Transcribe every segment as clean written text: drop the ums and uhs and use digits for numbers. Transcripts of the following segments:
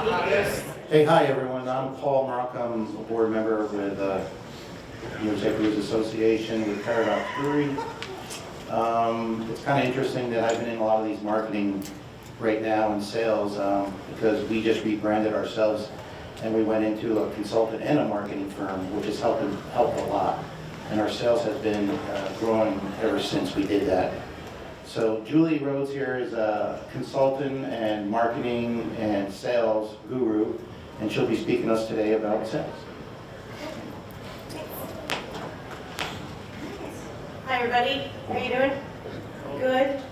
Hey, hi everyone. I'm Paul Mark. I'm a board member with New Executives Association with Paradox Brewery. It's kind of interesting that I've been in a lot of these marketing right now and sales because we just rebranded ourselves and we went into a consultant and a marketing firm, which has helped a lot. And our sales has been growing ever since we did that. So Julie Rhodes here is a consultant and marketing and sales guru, and she'll be speaking to us today about sales. Hi everybody, how you doing? Good.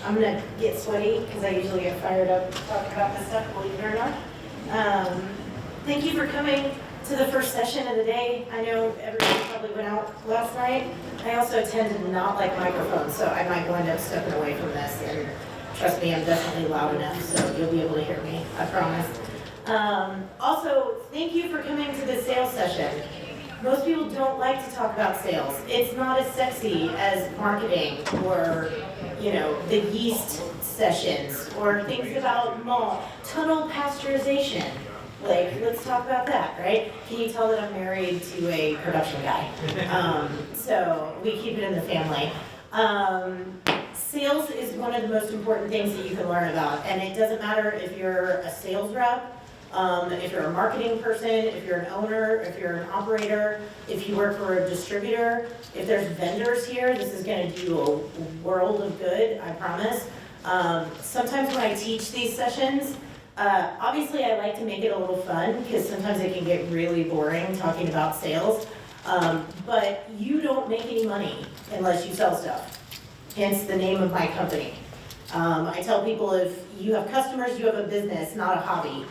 I'm gonna get sweaty because I usually get fired up talking about this stuff, believe it or not. Thank you for coming to the first session of the day. I know everybody probably went out last night. I also tend to not like microphones, so I might wind up stepping away from this, and trust me, I'm definitely loud enough, so you'll be able to hear me, I promise. Also, thank you for coming to this sales session. Most people don't like to talk about sales. It's not as sexy as marketing or, the yeast sessions or things about malt, tunnel pasteurization. Let's talk about that, right? Can you tell that I'm married to a production guy? So we keep it in the family. Sales is one of the most important things that you can learn about, and it doesn't matter if you're a sales rep, if you're a marketing person, if you're an owner, if you're an operator, if you work for a distributor, if there's vendors here, this is going to do a world of good, I promise. Sometimes when I teach these sessions, obviously I like to make it a little fun because sometimes it can get really boring talking about sales, but you don't make any money unless you sell stuff, hence the name of my company. I tell people if you have customers, you have a business, not a hobby.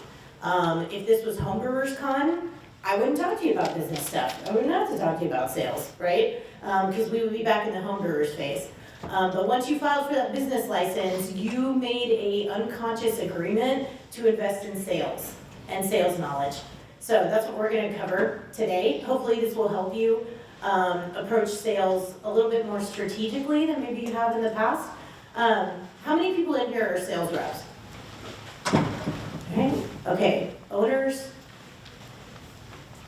If this was Homebrewers Con, I wouldn't talk to you about business stuff. I wouldn't have to talk to you about sales, right? Because we would be back in the homebrewers phase. But once you filed for that business license, you made an unconscious agreement to invest in sales and sales knowledge. So that's what we're going to cover today. Hopefully this will help you approach sales a little bit more strategically than maybe you have in the past. How many people in here are sales reps? Okay, owners?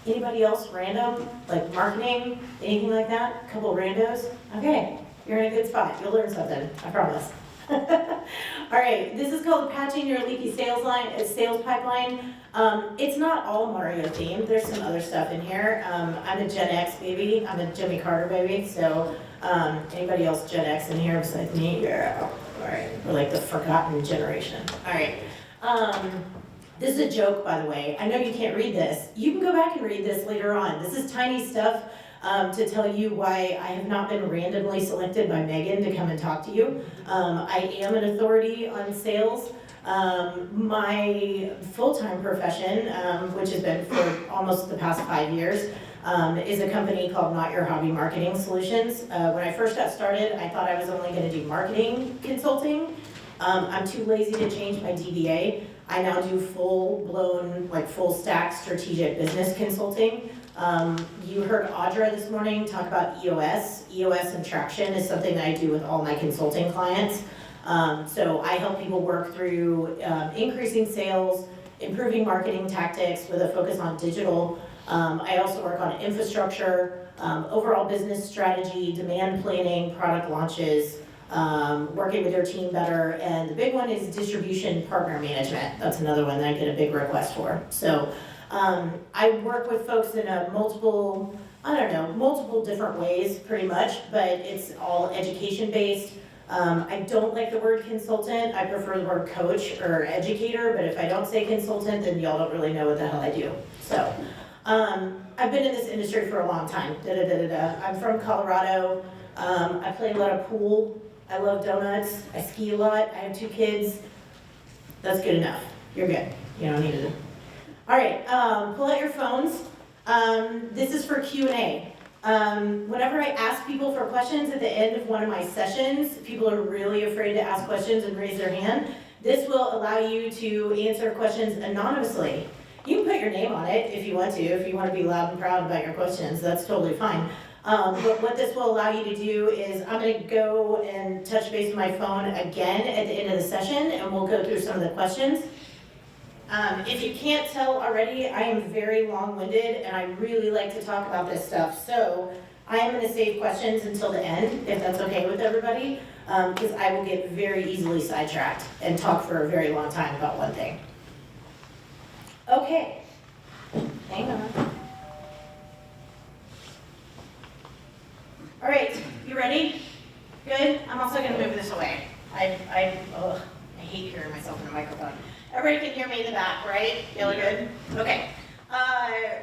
Anybody else random, like marketing, anything like that? A couple randos? Okay, you're in a good spot. You'll learn something, I promise. All right, this is called patching your leaky sales pipeline. It's not all Mario themed. There's some other stuff in here. I'm a Gen X baby. I'm a Jimmy Carter baby. So anybody else Gen X in here besides me? Yeah. All right, we're like the forgotten generation. All right. This is a joke, by the way. I know you can't read this. You can go back and read this later on. This is tiny stuff to tell you why I have not been randomly selected by Megan to come and talk to you. I am an authority on sales. My full-time profession, which has been for almost the past 5 years, is a company called Not Your Hobby Marketing Solutions. When I first got started, I thought I was only going to do marketing consulting. I'm too lazy to change my DBA. I now do full-blown, full-stack strategic business consulting. You heard Audra this morning talk about EOS. EOS and traction is something that I do with all my consulting clients. So I help people work through increasing sales, improving marketing tactics with a focus on digital. I also work on infrastructure, overall business strategy, demand planning, product launches, working with your team better, and the big one is distribution partner management. That's another one that I get a big request for. So I work with folks in multiple different ways pretty much, but it's all education based. I don't like the word consultant. I prefer the word coach or educator, but if I don't say consultant, then y'all don't really know what the hell I do. So I've been in this industry for a long time. I'm from Colorado. I play a lot of pool. I love donuts. I ski a lot. I have 2 kids. That's good enough. You're good. You don't need it. All right, pull out your phones. This is for Q&A. Whenever I ask people for questions at the end of one of my sessions, people are really afraid to ask questions and raise their hand. This will allow you to answer questions anonymously. You can put your name on it if you want to. If you want to be loud and proud about your questions, that's totally fine. But what this will allow you to do is I'm going to go and touch base with my phone again at the end of the session, and we'll go through some of the questions. If you can't tell already, I am very long-winded and I really like to talk about this stuff. So I am gonna save questions until the end, if that's okay with everybody, because I will get very easily sidetracked and talk for a very long time about one thing. Okay, hang on. All right, you ready? Good? I'm also gonna move this away. I hate hearing myself in the microphone. Everybody can hear me in the back, right? Y'all are good? Okay.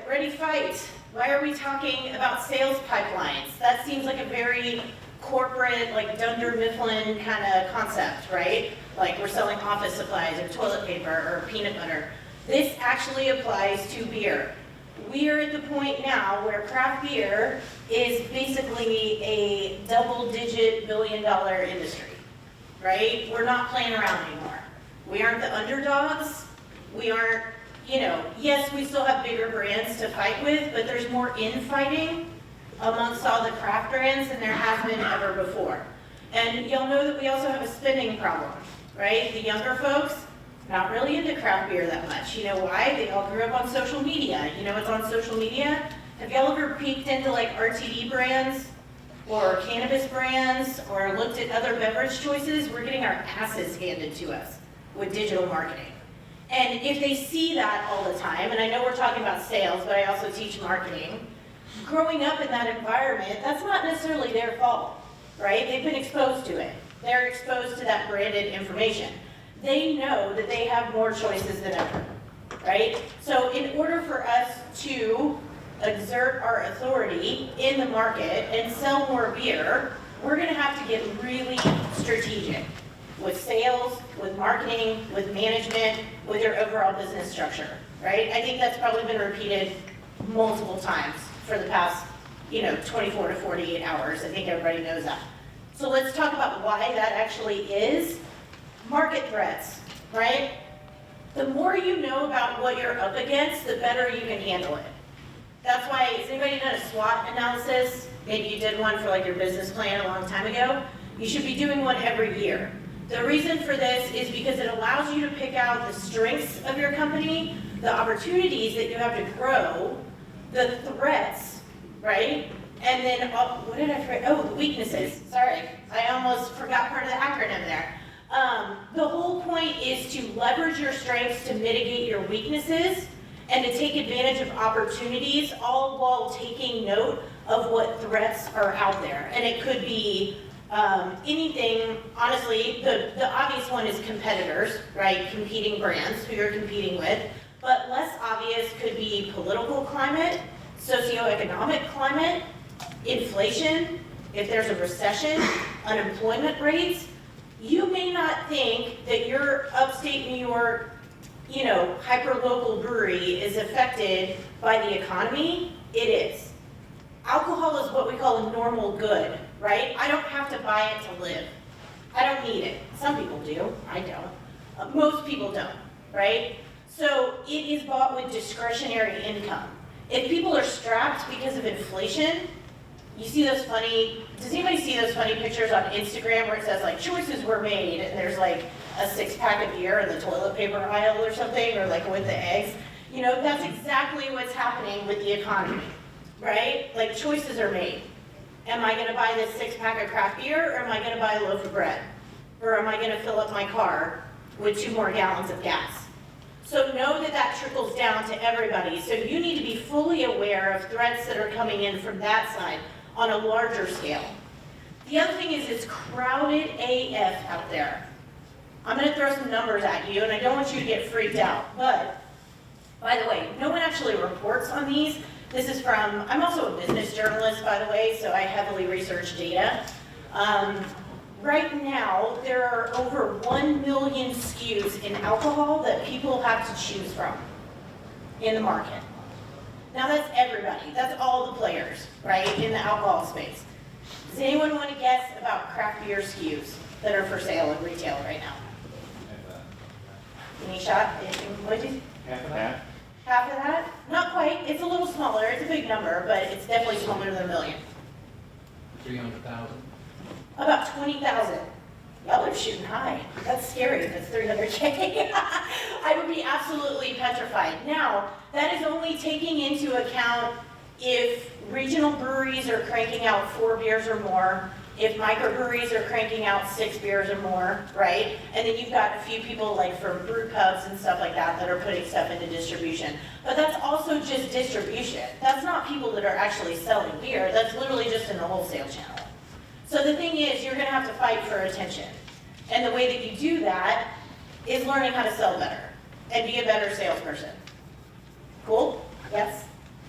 Ready, fight. Why are we talking about sales pipelines? That seems like a very corporate, like Dunder Mifflin kind of concept, right? Like we're selling office supplies or toilet paper or peanut butter. This actually applies to beer. We are at the point now where craft beer is basically a double-digit billion-dollar industry, right? We're not playing around anymore. We aren't the underdogs. We aren't, yes, we still have bigger brands to fight with, but there's more infighting amongst all the craft brands than there has been ever before. And y'all know that we also have a spending problem, right? The younger folks, not really into craft beer that much. You know why? They all grew up on social media. You know what's on social media? Have y'all ever peeked into like RTD brands or cannabis brands or looked at other beverage choices? We're getting our asses handed to us with digital marketing. And if they see that all the time, and I know we're talking about sales, but I also teach marketing, growing up in that environment, that's not necessarily their fault, right? They've been exposed to it. They're exposed to that branded information. They know that they have more choices than ever, right? So in order for us to exert our authority in the market and sell more beer, we're gonna have to get really strategic with sales, with marketing, with management, with your overall business structure, right? I think that's probably been repeated multiple times for the past, 24 to 48 hours. I think everybody knows that. So let's talk about why that actually is. Market threats, right? The more you know about what you're up against, the better you can handle it. That's why, has anybody done a SWOT analysis? Maybe you did one for like your business plan a long time ago. You should be doing one every year. The reason for this is because it allows you to pick out the strengths of your company, the opportunities that you have to grow, the threats, right? And then, what did I forget? Oh, the weaknesses. Sorry, I almost forgot part of the acronym there. The whole point is to leverage your strengths to mitigate your weaknesses and to take advantage of opportunities, all while taking note of what threats are out there. And it could be anything, honestly, the obvious one is competitors, right? Competing brands who you're competing with. But less obvious could be political climate, socioeconomic climate, inflation, if there's a recession, unemployment rates. You may not think that your upstate New York, hyper-local brewery is affected by the economy. It is. Alcohol is what we call a normal good, right? I don't have to buy it to live. I don't need it. Some people do. I don't. Most people don't, right? So it is bought with discretionary income. If people are strapped because of inflation, you see those funny, does anybody see those funny pictures on Instagram where it says like choices were made and there's like a 6-pack of beer in the toilet paper aisle or something, or like with the eggs? That's exactly what's happening with the economy, right? Like choices are made. Am I gonna buy this 6-pack of craft beer, or am I gonna buy a loaf of bread? Or am I gonna fill up my car with 2 more gallons of gas? So know that that trickles down to everybody. So you need to be fully aware of threats that are coming in from that side on a larger scale. The other thing is it's crowded AF out there. I'm gonna throw some numbers at you, and I don't want you to get freaked out, but by the way, no one actually reports on these. This is from, I'm also a business journalist, by the way, so I heavily research data. Right now, there are over 1 million SKUs in alcohol that people have to choose from in the market. Now that's everybody, that's all the players, right, in the alcohol space. Does anyone want to guess about craft beer SKUs that are for sale in retail right now? Any shot? What did you? Half of that? Half of that? Not quite, it's a little smaller, it's a big number, but it's definitely smaller than a million. 300,000? About 20,000. Y'all are shooting high. That's scary if it's 300K. I would be absolutely petrified. Now, that is only taking into account if regional breweries are cranking out 4 beers or more, if microbreweries are cranking out 6 beers or more, right? And then you've got a few people like from brew pubs and stuff like that that are putting stuff into distribution. But that's also just distribution. That's not people that are actually selling beer. That's literally just in the wholesale channel. So the thing is, you're gonna have to fight for attention. And the way that you do that is learning how to sell better and be a better salesperson. Cool? Yes?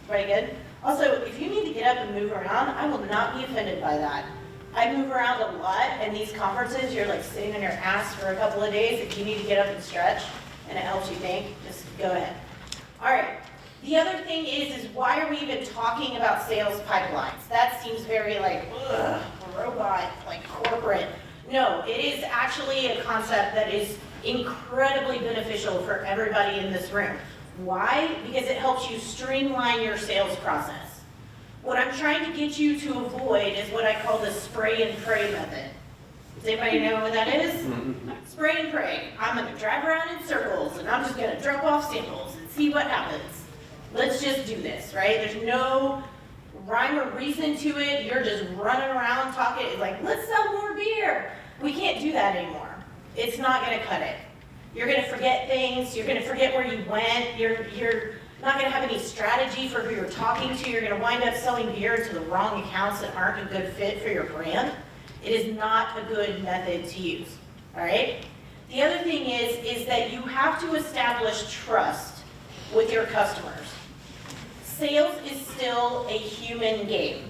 Very good? Also, if you need to get up and move around, I will not be offended by that. I move around a lot, and these conferences, you're like sitting on your ass for a couple of days. If you need to get up and stretch, and it helps you think, just go ahead. All right. The other thing is why are we even talking about sales pipelines? That seems very like, ugh, robot, like corporate. No, it is actually a concept that is incredibly beneficial for everybody in this room. Why? Because it helps you streamline your sales process. What I'm trying to get you to avoid is what I call the spray and pray method. Does anybody know what that is? Spray and pray. I'm gonna drive around in circles and I'm just gonna drop off samples and see what happens. Let's just do this, right? There's no rhyme or reason to it. You're just running around talking. It's like, let's sell more beer. We can't do that anymore. It's not gonna cut it. You're gonna forget things. You're gonna forget where you went. You're not gonna have any strategy for who you're talking to. You're gonna wind up selling beer to the wrong accounts that aren't a good fit for your brand. It is not a good method to use, all right? The other thing is that you have to establish trust with your customers. Sales is still a human game.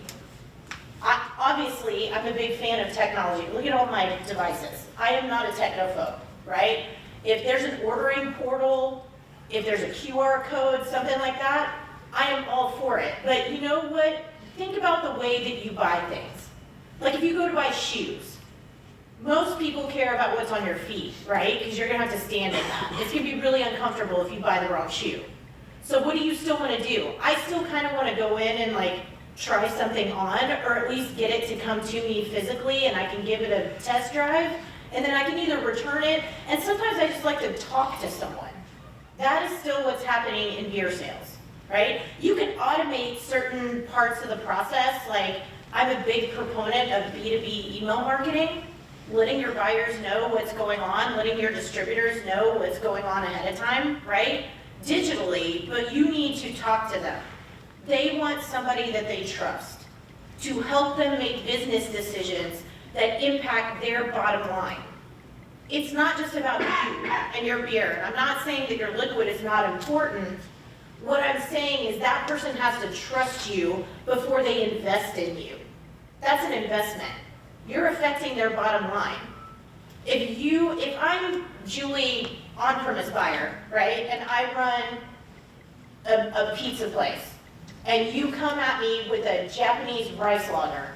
Obviously, I'm a big fan of technology. Look at all my devices. I am not a technophobe, right? If there's an ordering portal, if there's a QR code, something like that, I am all for it. But you know what? Think about the way that you buy things. Like if you go to buy shoes, most people care about what's on your feet, right? Because you're gonna have to stand in that. It's gonna be really uncomfortable if you buy the wrong shoe. So what do you still wanna do? I still kind of wanna go in and like try something on, or at least get it to come to me physically and I can give it a test drive, and then I can either return it, and sometimes I just like to talk to someone. That is still what's happening in beer sales, right? You can automate certain parts of the process, like I'm a big proponent of B2B email marketing, letting your buyers know what's going on, letting your distributors know what's going on ahead of time, right? Digitally, but you need to talk to them. They want somebody that they trust to help them make business decisions that impact their bottom line. It's not just about you and your beer. I'm not saying that your liquid is not important. What I'm saying is that person has to trust you before they invest in you. That's an investment. You're affecting their bottom line. If I'm Julie, on-premise buyer, right, and I run a pizza place, and you come at me with a Japanese rice lager,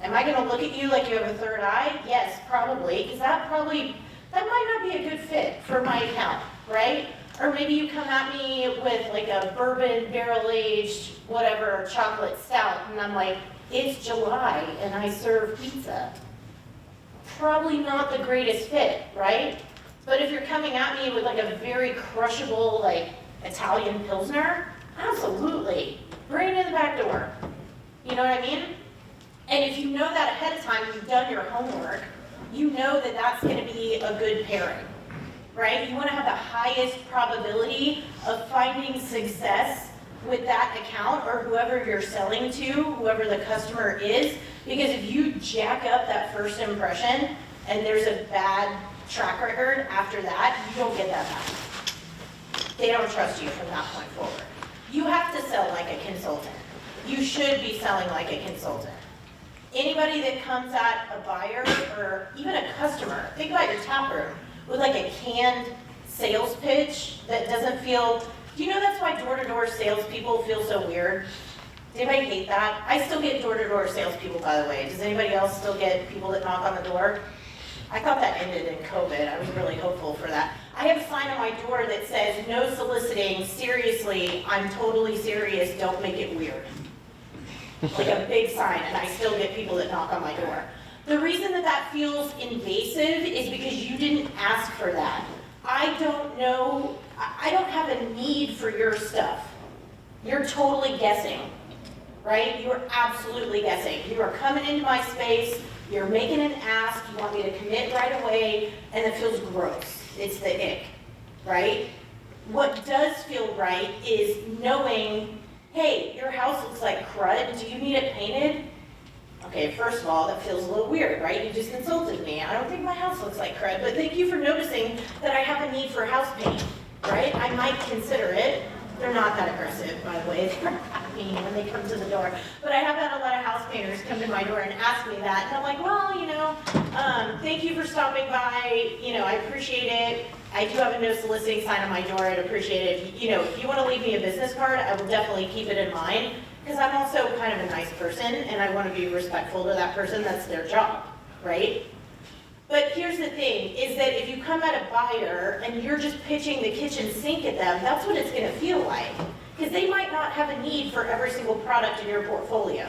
am I gonna look at you like you have a third eye? Yes, probably, because that might not be a good fit for my account, right? Or maybe you come at me with like a bourbon barrel-aged, whatever, chocolate stout, and I'm like, it's July and I serve pizza. Probably not the greatest fit, right? But if you're coming at me with like a very crushable, like Italian Pilsner, absolutely, bring it in the back door. You know what I mean? And if you know that ahead of time, you've done your homework, you know that that's gonna be a good pairing, right? You wanna have the highest probability of finding success with that account or whoever you're selling to, whoever the customer is, because if you jack up that first impression and there's a bad track record after that, you don't get that back. They don't trust you from that point forward. You have to sell like a consultant. You should be selling like a consultant. Anybody that comes at a buyer or even a customer, think about your tap room, with like a canned sales pitch that doesn't feel, do you know that's why door-to-door salespeople feel so weird? Does anybody hate that? I still get door-to-door salespeople, by the way. Does anybody else still get people that knock on the door? I thought that ended in COVID. I was really hopeful for that. I have a sign on my door that says, no soliciting, seriously, I'm totally serious, don't make it weird. Like a big sign, and I still get people that knock on my door. The reason that that feels invasive is because you didn't ask for that. I don't know, I don't have a need for your stuff. You're totally guessing, right? You are absolutely guessing. You are coming into my space, you're making an ask, you want me to commit right away, and it feels gross. It's the ick, right? What does feel right is knowing, hey, your house looks like crud, do you need it painted? Okay, first of all, that feels a little weird, right? You just insulted me. I don't think my house looks like crud, but thank you for noticing that I have a need for house paint, right? I might consider it. They're not that aggressive, by the way. They're not mean when they come to the door. But I have had a lot of house painters come to my door and ask me that. And I'm like, well, you know, thank you for stopping by. You know, I appreciate it. I do have a no soliciting sign on my door. I'd appreciate it. If you want to leave me a business card, I will definitely keep it in mind. Because I'm also kind of a nice person, and I want to be respectful to that person. That's their job, right? But here's the thing, is that if you come at a buyer and you're just pitching the kitchen sink at them, that's what it's going to feel like. Because they might not have a need for every single product in your portfolio.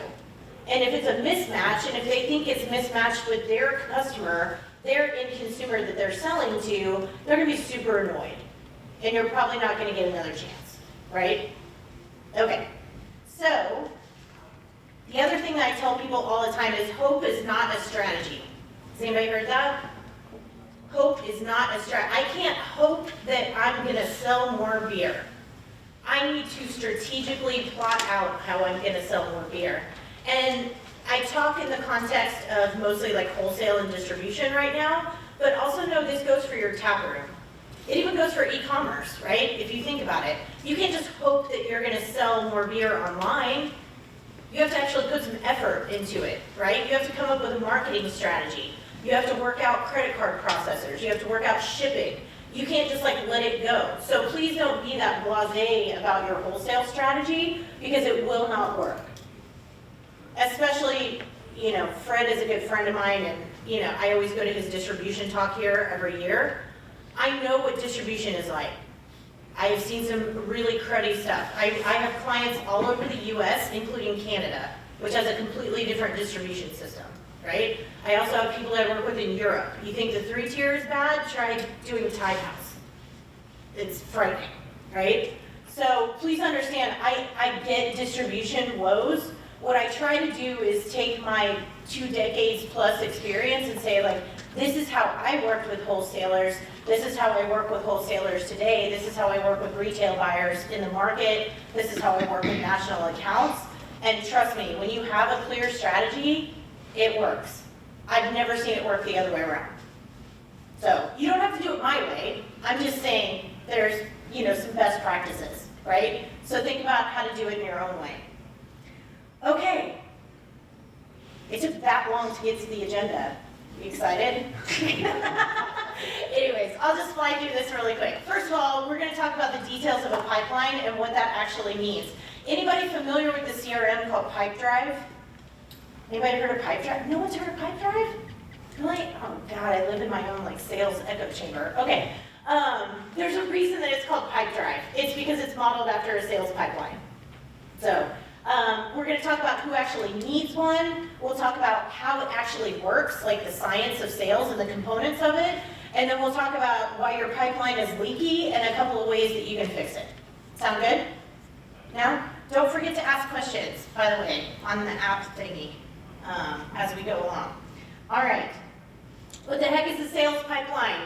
And if it's a mismatch, and if they think it's mismatched with their customer, their end consumer that they're selling to, they're going to be super annoyed. And you're probably not going to get another chance, right? Okay. So, the other thing that I tell people all the time is hope is not a strategy. Has anybody heard that? Hope is not a strategy. I can't hope that I'm going to sell more beer. I need to strategically plot out how I'm going to sell more beer. And I talk in the context of mostly like wholesale and distribution right now, but also know this goes for your tap room. It even goes for e-commerce, right? If you think about it. You can't just hope that you're going to sell more beer online. You have to actually put some effort into it, right? You have to come up with a marketing strategy. You have to work out credit card processors. You have to work out shipping. You can't just like let it go. So please don't be that blasé about your wholesale strategy because it will not work. Especially, you know, Fred is a good friend of mine and, you know, I always go to his distribution talk here every year. I know what distribution is like. I have seen some really cruddy stuff. I have clients all over the US, including Canada, which has a completely different distribution system, right? I also have people that I work with in Europe. You think the 3-tier is bad? Try doing Tide House. It's frightening, right? So please understand, I get distribution woes. What I try to do is take my 2 decades plus experience and say like, this is how I worked with wholesalers. This is how I work with wholesalers today. This is how I work with retail buyers in the market. This is how I work with national accounts. And trust me, when you have a clear strategy, it works. I've never seen it work the other way around. So you don't have to do it my way. I'm just saying there's, you know, some best practices, right? So think about how to do it in your own way. Okay. It took that long to get to the agenda. You excited? Anyways, I'll just fly through this really quick. First of all, we're going to talk about the details of a pipeline and what that actually means. Anybody familiar with the CRM called Pipedrive? Anybody heard of Pipedrive? No one's heard of Pipedrive? Really? Oh God, I live in my own like sales echo chamber. Okay, there's a reason that it's called Pipedrive. It's because it's modeled after a sales pipeline. So, we're going to talk about who actually needs one. We'll talk about how it actually works, like the science of sales and the components of it. And then we'll talk about why your pipeline is leaky and a couple of ways that you can fix it. Sound good? Now, don't forget to ask questions, by the way, on the app thingy as we go along. All right. What the heck is a sales pipeline?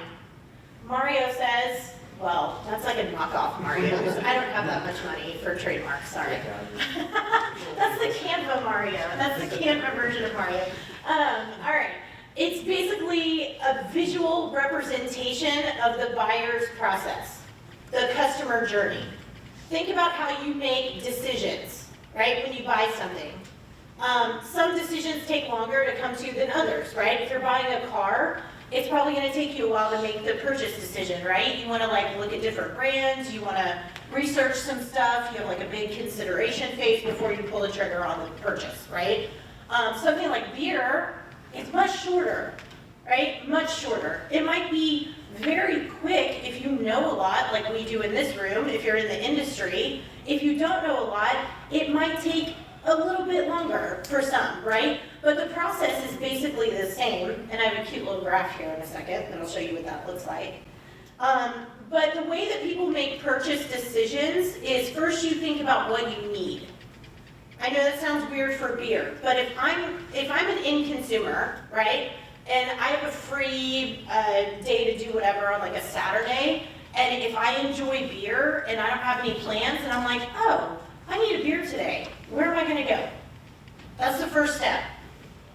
Mario says, well, that's like a knockoff Mario. I don't have that much money for trademarks, sorry. That's the Canva Mario. That's the Canva version of Mario. All right. It's basically a visual representation of the buyer's process, the customer journey. Think about how you make decisions, right, when you buy something. Some decisions take longer to come to than others, right? If you're buying a car, it's probably going to take you a while to make the purchase decision, right? You want to like look at different brands, you want to research some stuff, you have like a big consideration phase before you pull the trigger on the purchase, right? Something like beer, it's much shorter, right? Much shorter. It might be very quick if you know a lot, like we do in this room, if you're in the industry. If you don't know a lot, it might take a little bit longer for some, right? But the process is basically the same, and I have a cute little graph here in a second, and I'll show you what that looks like. But the way that people make purchase decisions is first you think about what you need. I know that sounds weird for beer, but if I'm an end consumer, right, and I have a free day to do whatever on like a Saturday, and if I enjoy beer and I don't have any plans, and I'm like, oh, I need a beer today, where am I gonna go? That's the first step,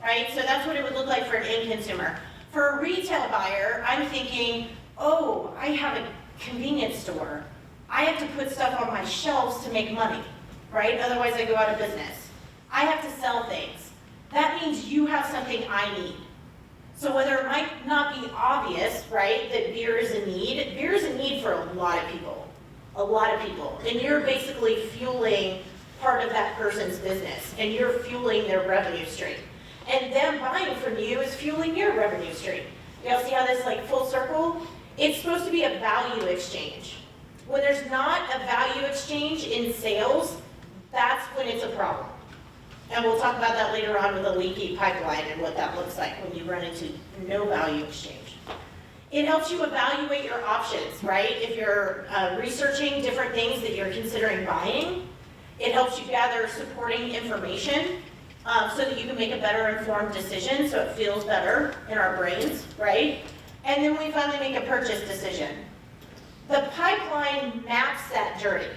right? So that's what it would look like for an end consumer. For a retail buyer, I'm thinking, oh, I have a convenience store. I have to put stuff on my shelves to make money, right? Otherwise I go out of business. I have to sell things. That means you have something I need. So whether it might not be obvious, right, that beer is a need for a lot of people. A lot of people. And you're basically fueling part of that person's business, and you're fueling their revenue stream. And them buying from you is fueling your revenue stream. You all see how this is like full circle? It's supposed to be a value exchange. When there's not a value exchange in sales, that's when it's a problem. And we'll talk about that later on with the leaky pipeline and what that looks like when you run into no value exchange. It helps you evaluate your options, right? If you're researching different things that you're considering buying, it helps you gather supporting information so that you can make a better informed decision, so it feels better in our brains, right? And then we finally make a purchase decision. The pipeline maps that journey.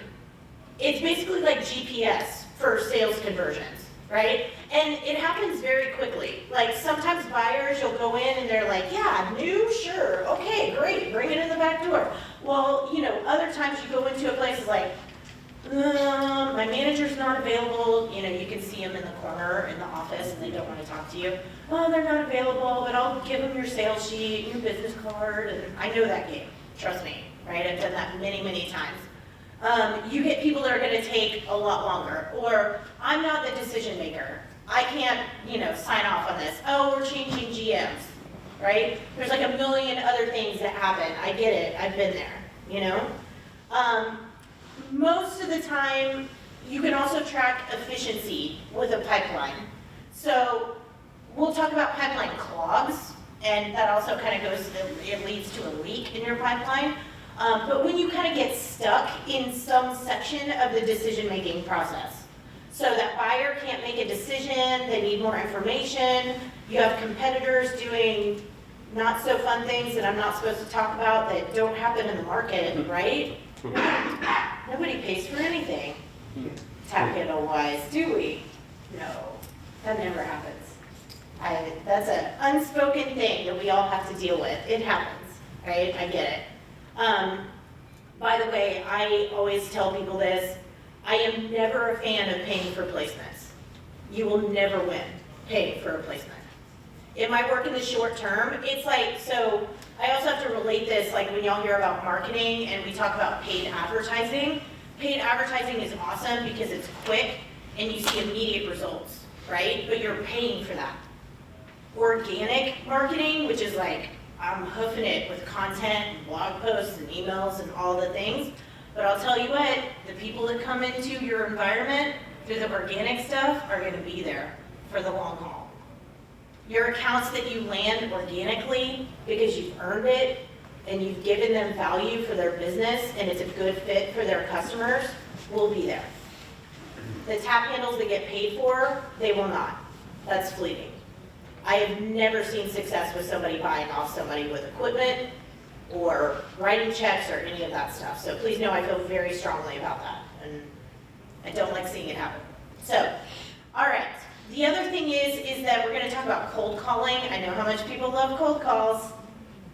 It's basically like GPS for sales conversions, right? And it happens very quickly. Like sometimes buyers, you'll go in and they're like, yeah, new, sure, okay, great, bring it in the back door. Well, you know, other times you go into a place it's like, my manager's not available. You know, you can see them in the corner in the office and they don't want to talk to you. Oh, they're not available, but I'll give them your sales sheet, your business card, and I know that game, trust me, right? I've done that many, many times. You get people that are going to take a lot longer, or I'm not the decision maker. I can't, you know, sign off on this. Oh, we're changing GMs, right? There's like a million other things that happen. I get it. I've been there, you know? Most of the time, you can also track efficiency with a pipeline. So we'll talk about pipeline clogs, and that also kind of goes, it leads to a leak in your pipeline. But when you kind of get stuck in some section of the decision-making process, so that buyer can't make a decision, they need more information, you have competitors doing not so fun things that I'm not supposed to talk about that don't happen in the market, right? Nobody pays for anything, tap handle-wise, do we? No, that never happens. That's an unspoken thing that we all have to deal with. It happens, right? I get it. By the way, I always tell people this, I am never a fan of paying for placements. You will never win paying for a placement. It might work in the short term. It's like, so I also have to relate this, like when y'all hear about marketing and we talk about paid advertising is awesome because it's quick and you see immediate results, right? But you're paying for that. Organic marketing, which is like, I'm hoofing it with content, and blog posts, and emails, and all the things. But I'll tell you what, the people that come into your environment through the organic stuff are going to be there for the long haul. Your accounts that you land organically because you've earned it and you've given them value for their business and it's a good fit for their customers will be there. The tap handles that get paid for, they will not. That's fleeting. I have never seen success with somebody buying off somebody with equipment or writing checks or any of that stuff. So please know I feel very strongly about that, and I don't like seeing it happen. So, all right. The other thing is that we're going to talk about cold calling. I know how much people love cold calls.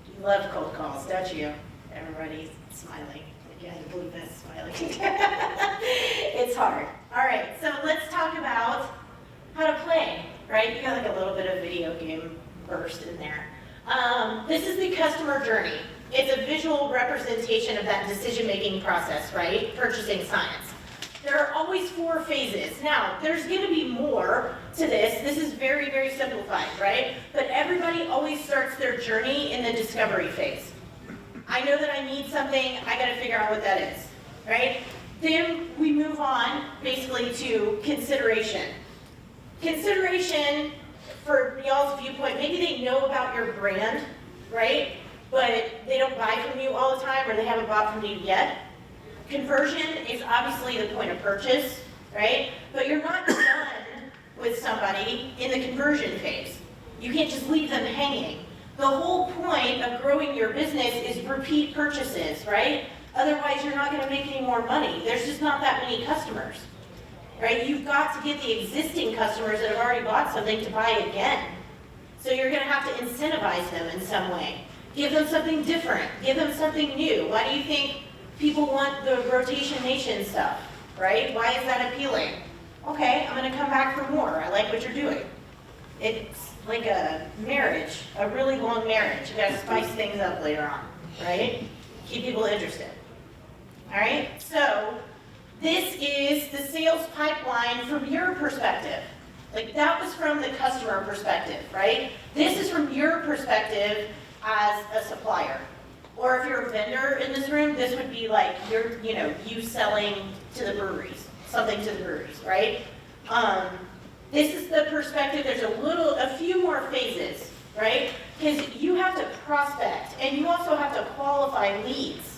You love cold calls, don't you? Everybody's smiling. Yeah, you believe this, smiling. It's hard. All right, so let's talk about how to play. Right, you got like a little bit of video game burst in there. This is the customer journey. It's a visual representation of that decision-making process, right? Purchasing science. There are always 4 phases. Now, there's gonna be more to this. This is very, very simplified, right? But everybody always starts their journey in the discovery phase. I know that I need something, I gotta figure out what that is, right? Then we move on, basically basically to consideration. Consideration for y'all's viewpoint, maybe they know about your brand, right? But they don't buy from you all the time, or they haven't bought from you yet. Conversion is obviously the point of purchase, right? But you're not done with somebody in the conversion phase. You can't just leave them hanging. The whole point of growing your business is repeat purchases, right? Otherwise, you're not gonna make any more money. There's just not that many customers, right? You've got to get the existing customers that have already bought something to buy again. So you're gonna have to incentivize them in some way. Give them something different, give them something new. Why do you think people want the Rotation Nation stuff, right? Why is that appealing? Okay, I'm gonna come back for more. I like what you're doing. It's like a marriage, a really long marriage. You gotta spice things up later on, right? Keep people interested. All right, so this is the sales pipeline from your perspective. Like that was from the customer perspective, right? This is from your perspective as a supplier. Or if you're a vendor in this room, this would be like you selling to the breweries, something to the breweries, right? This is the perspective. There's a few more phases, right? Because you have to prospect and you also have to qualify leads.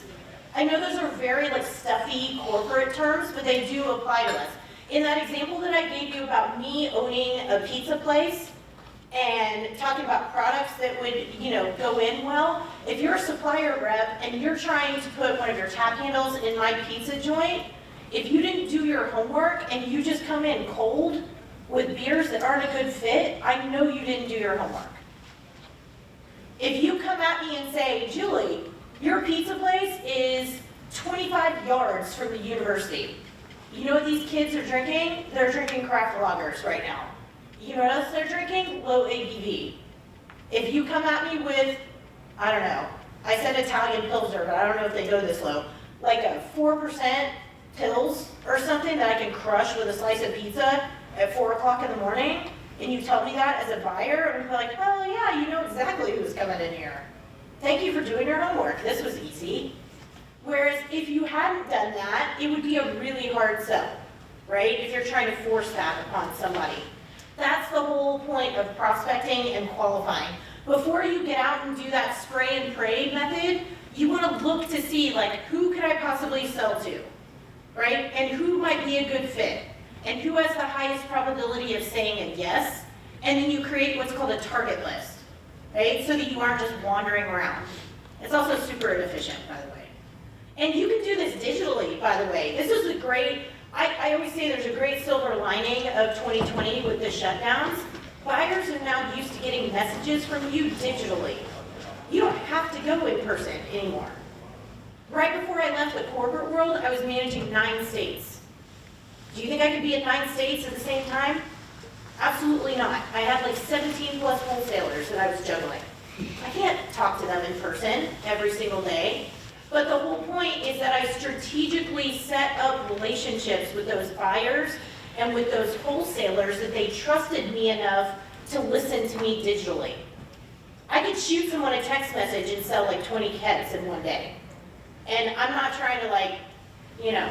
I know those are very like stuffy corporate terms, but they do apply to us. In that example that I gave you about me owning a pizza place and talking about products that would, go in well, if you're a supplier rep and you're trying to put one of your tap handles in my pizza joint, if you didn't do your homework and you just come in cold with beers that aren't a good fit, I know you didn't do your homework. If you come at me and say, Julie, your pizza place is 25 yards from the university. You know what these kids are drinking? They're drinking craft lagers right now. You know what else they're drinking? Low ABV. If you come at me with, I don't know, I said Italian Pilsner, but I don't know if they go this low, like a 4% pills or something that I can crush with a slice of pizza at 4 o'clock in the morning, and you tell me that as a buyer, I'm like, oh yeah, you know exactly who's coming in here. Thank you for doing your homework. This was easy. Whereas if you hadn't done that, it would be a really hard sell, right? If you're trying to force that upon somebody. That's the whole point of prospecting and qualifying. Before you get out and do that spray and pray method, you want to look to see like who could I possibly sell to, right? And who might be a good fit, and who has the highest probability of saying a yes, and then you create what's called a target list, right? So that you aren't just wandering around. It's also super inefficient, by the way. And you can do this digitally, by the way. This is a great, I always say there's a great silver lining of 2020 with the shutdowns. Buyers are now used to getting messages from you digitally. You don't have to go in person anymore. Right before I left the corporate world, I was managing 9 states. Do you think I could be in 9 states at the same time? Absolutely not. I had like 17 plus wholesalers that I was juggling. I can't talk to them in person every single day. But the whole point is that I strategically set up relationships with those buyers and with those wholesalers that they trusted me enough to listen to me digitally. I could shoot someone a text message and sell like 20 heads in one day. And I'm not trying to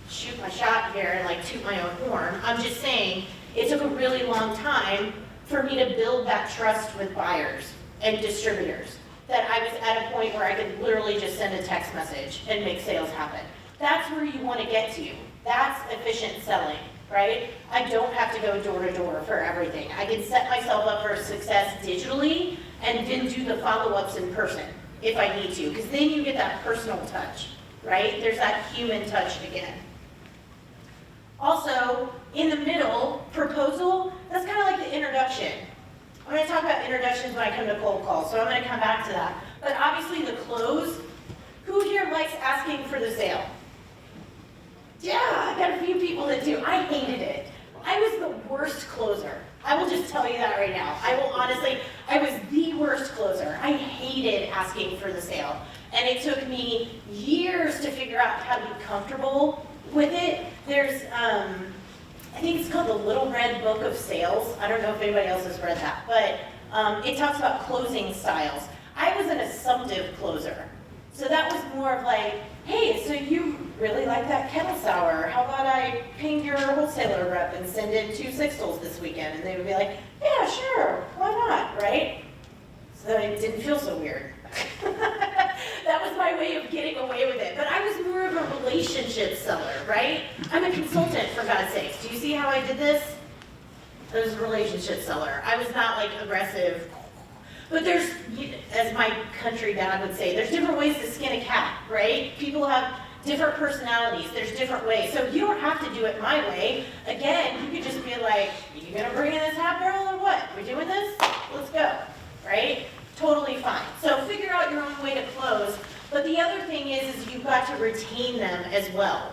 shoot my shot here and like toot my own horn. I'm just saying it took a really long time for me to build that trust with buyers and distributors, that I was at a point where I could literally just send a text message and make sales happen. That's where you want to get to. That's efficient selling, right? I don't have to go door to door for everything. I can set myself up for success digitally and then do the follow-ups in person if I need to, because then you get that personal touch, right? There's that human touch again. Also, in the middle, proposal, that's kind of like the introduction. I'm going to talk about introductions when I come to cold calls, so I'm going to come back to that. But obviously the close, who here likes asking for the sale? Yeah, I got a few people that do. I hated it. I was the worst closer. I will just tell you that right now. I was the worst closer. I hated asking for the sale. And it took me years to figure out how to be comfortable with it. There's, I think it's called the Little Red Book of Sales. I don't know if anybody else has read that, but it talks about closing styles. I was an assumptive closer. So that was more of like, hey, so you really like that kettle sour, how about I ping your wholesaler rep and send in 2 sixtels this weekend? And they would be like, yeah, sure, why not, right? So it didn't feel so weird. That was my way of getting away with it. But I was more of a relationship seller, right? I'm a consultant, for God's sakes. Do you see how I did this? I was a relationship seller. I was not like aggressive. But there's, as my country dad would say, there's different ways to skin a cat, right? People have different personalities. There's different ways. So you don't have to do it my way. Again, you could just be like, you gonna bring in this half barrel or what? We doing this? Let's go, right? Totally fine. So figure out your own way to close. But the other thing is you've got to retain them as well.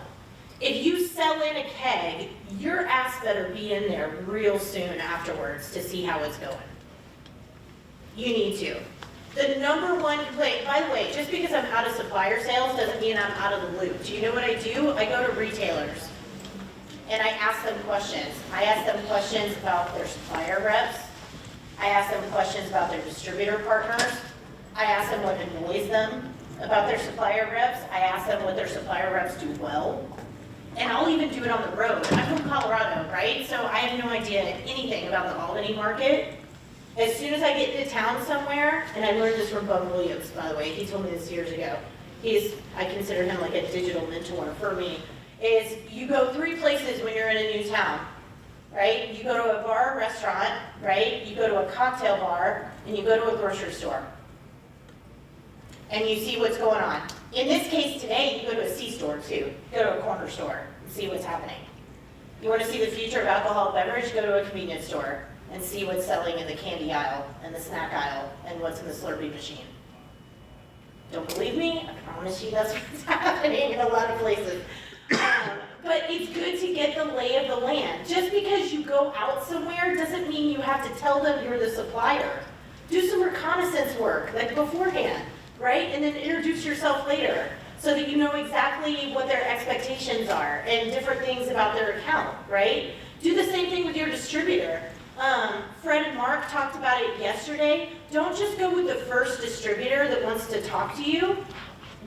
If you sell in a keg, your ass better be in there real soon afterwards to see how it's going. You need to. The number one complaint, by the way, just because I'm out of supplier sales doesn't mean I'm out of the loop. Do you know what I do? I go to retailers and I ask them questions. I ask them questions about their supplier reps. I ask them questions about their distributor partners. I ask them what annoys them about their supplier reps. I ask them what their supplier reps do well. And I'll even do it on the road. I'm from Colorado, right? So I have no idea anything about the Albany market. As soon as I get into town somewhere, and I learned this from Bud Williams, by the way, he told me this years ago. I consider him like a digital mentor for me, is you go 3 places when you're in a new town, right? You go to a bar or restaurant, right? You go to a cocktail bar, and you go to a grocery store. And you see what's going on. In this case today, you go to a C-store too. Go to a corner store and see what's happening. You want to see the future of alcoholic beverage? Go to a convenience store and see what's selling in the candy aisle and the snack aisle and what's in the Slurpee machine. Don't believe me? I promise you that's what's happening in a lot of places. But it's good to get the lay of the land. Just because you go out somewhere doesn't mean you have to tell them you're the supplier. Do some reconnaissance work, like beforehand, right? And then introduce yourself later so that you know exactly what their expectations are and different things about their account, right? Do the same thing with your distributor. Fred and Mark talked about it yesterday. Don't just go with the first distributor that wants to talk to you.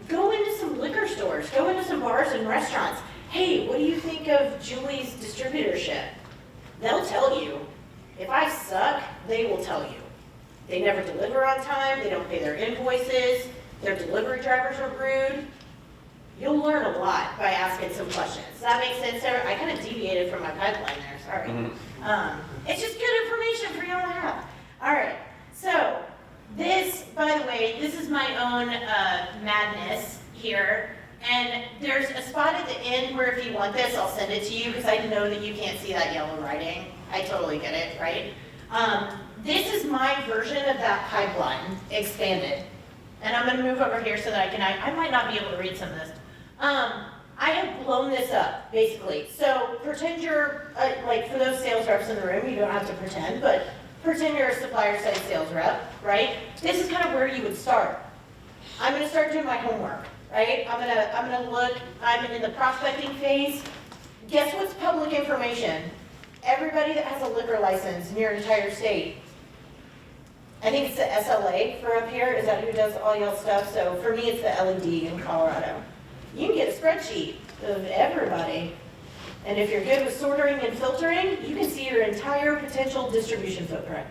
Go into some liquor stores, go into some bars and restaurants. Hey, what do you think of Julie's distributorship? They'll tell you. If I suck, they will tell you. They never deliver on time, they don't pay their invoices, their delivery drivers are rude. You'll learn a lot by asking some questions. Does that make sense, Sarah? I kind of deviated from my pipeline there, sorry. It's just good information for y'all to have. All right, so this, by the way, this is my own madness here. And there's a spot at the end where if you want this, I'll send it to you because I know that you can't see that yellow writing. I totally get it, right? This is my version of that pipeline expanded. And I'm gonna move over here so that I might not be able to read some of this. I have blown this up, basically. So pretend you're, like for those sales reps in the room, you don't have to pretend, but pretend you're a supplier side sales rep, right? This is kind of where you would start. I'm gonna start doing my homework, right? I'm gonna look, I'm in the prospecting phase. Guess what's public information? Everybody that has a liquor license in your entire state. I think it's the SLA for up here. Is that who does all y'all stuff? So for me, it's the LED in Colorado. You can get a spreadsheet of everybody. And if you're good with sorting and filtering, you can see your entire potential distribution footprint.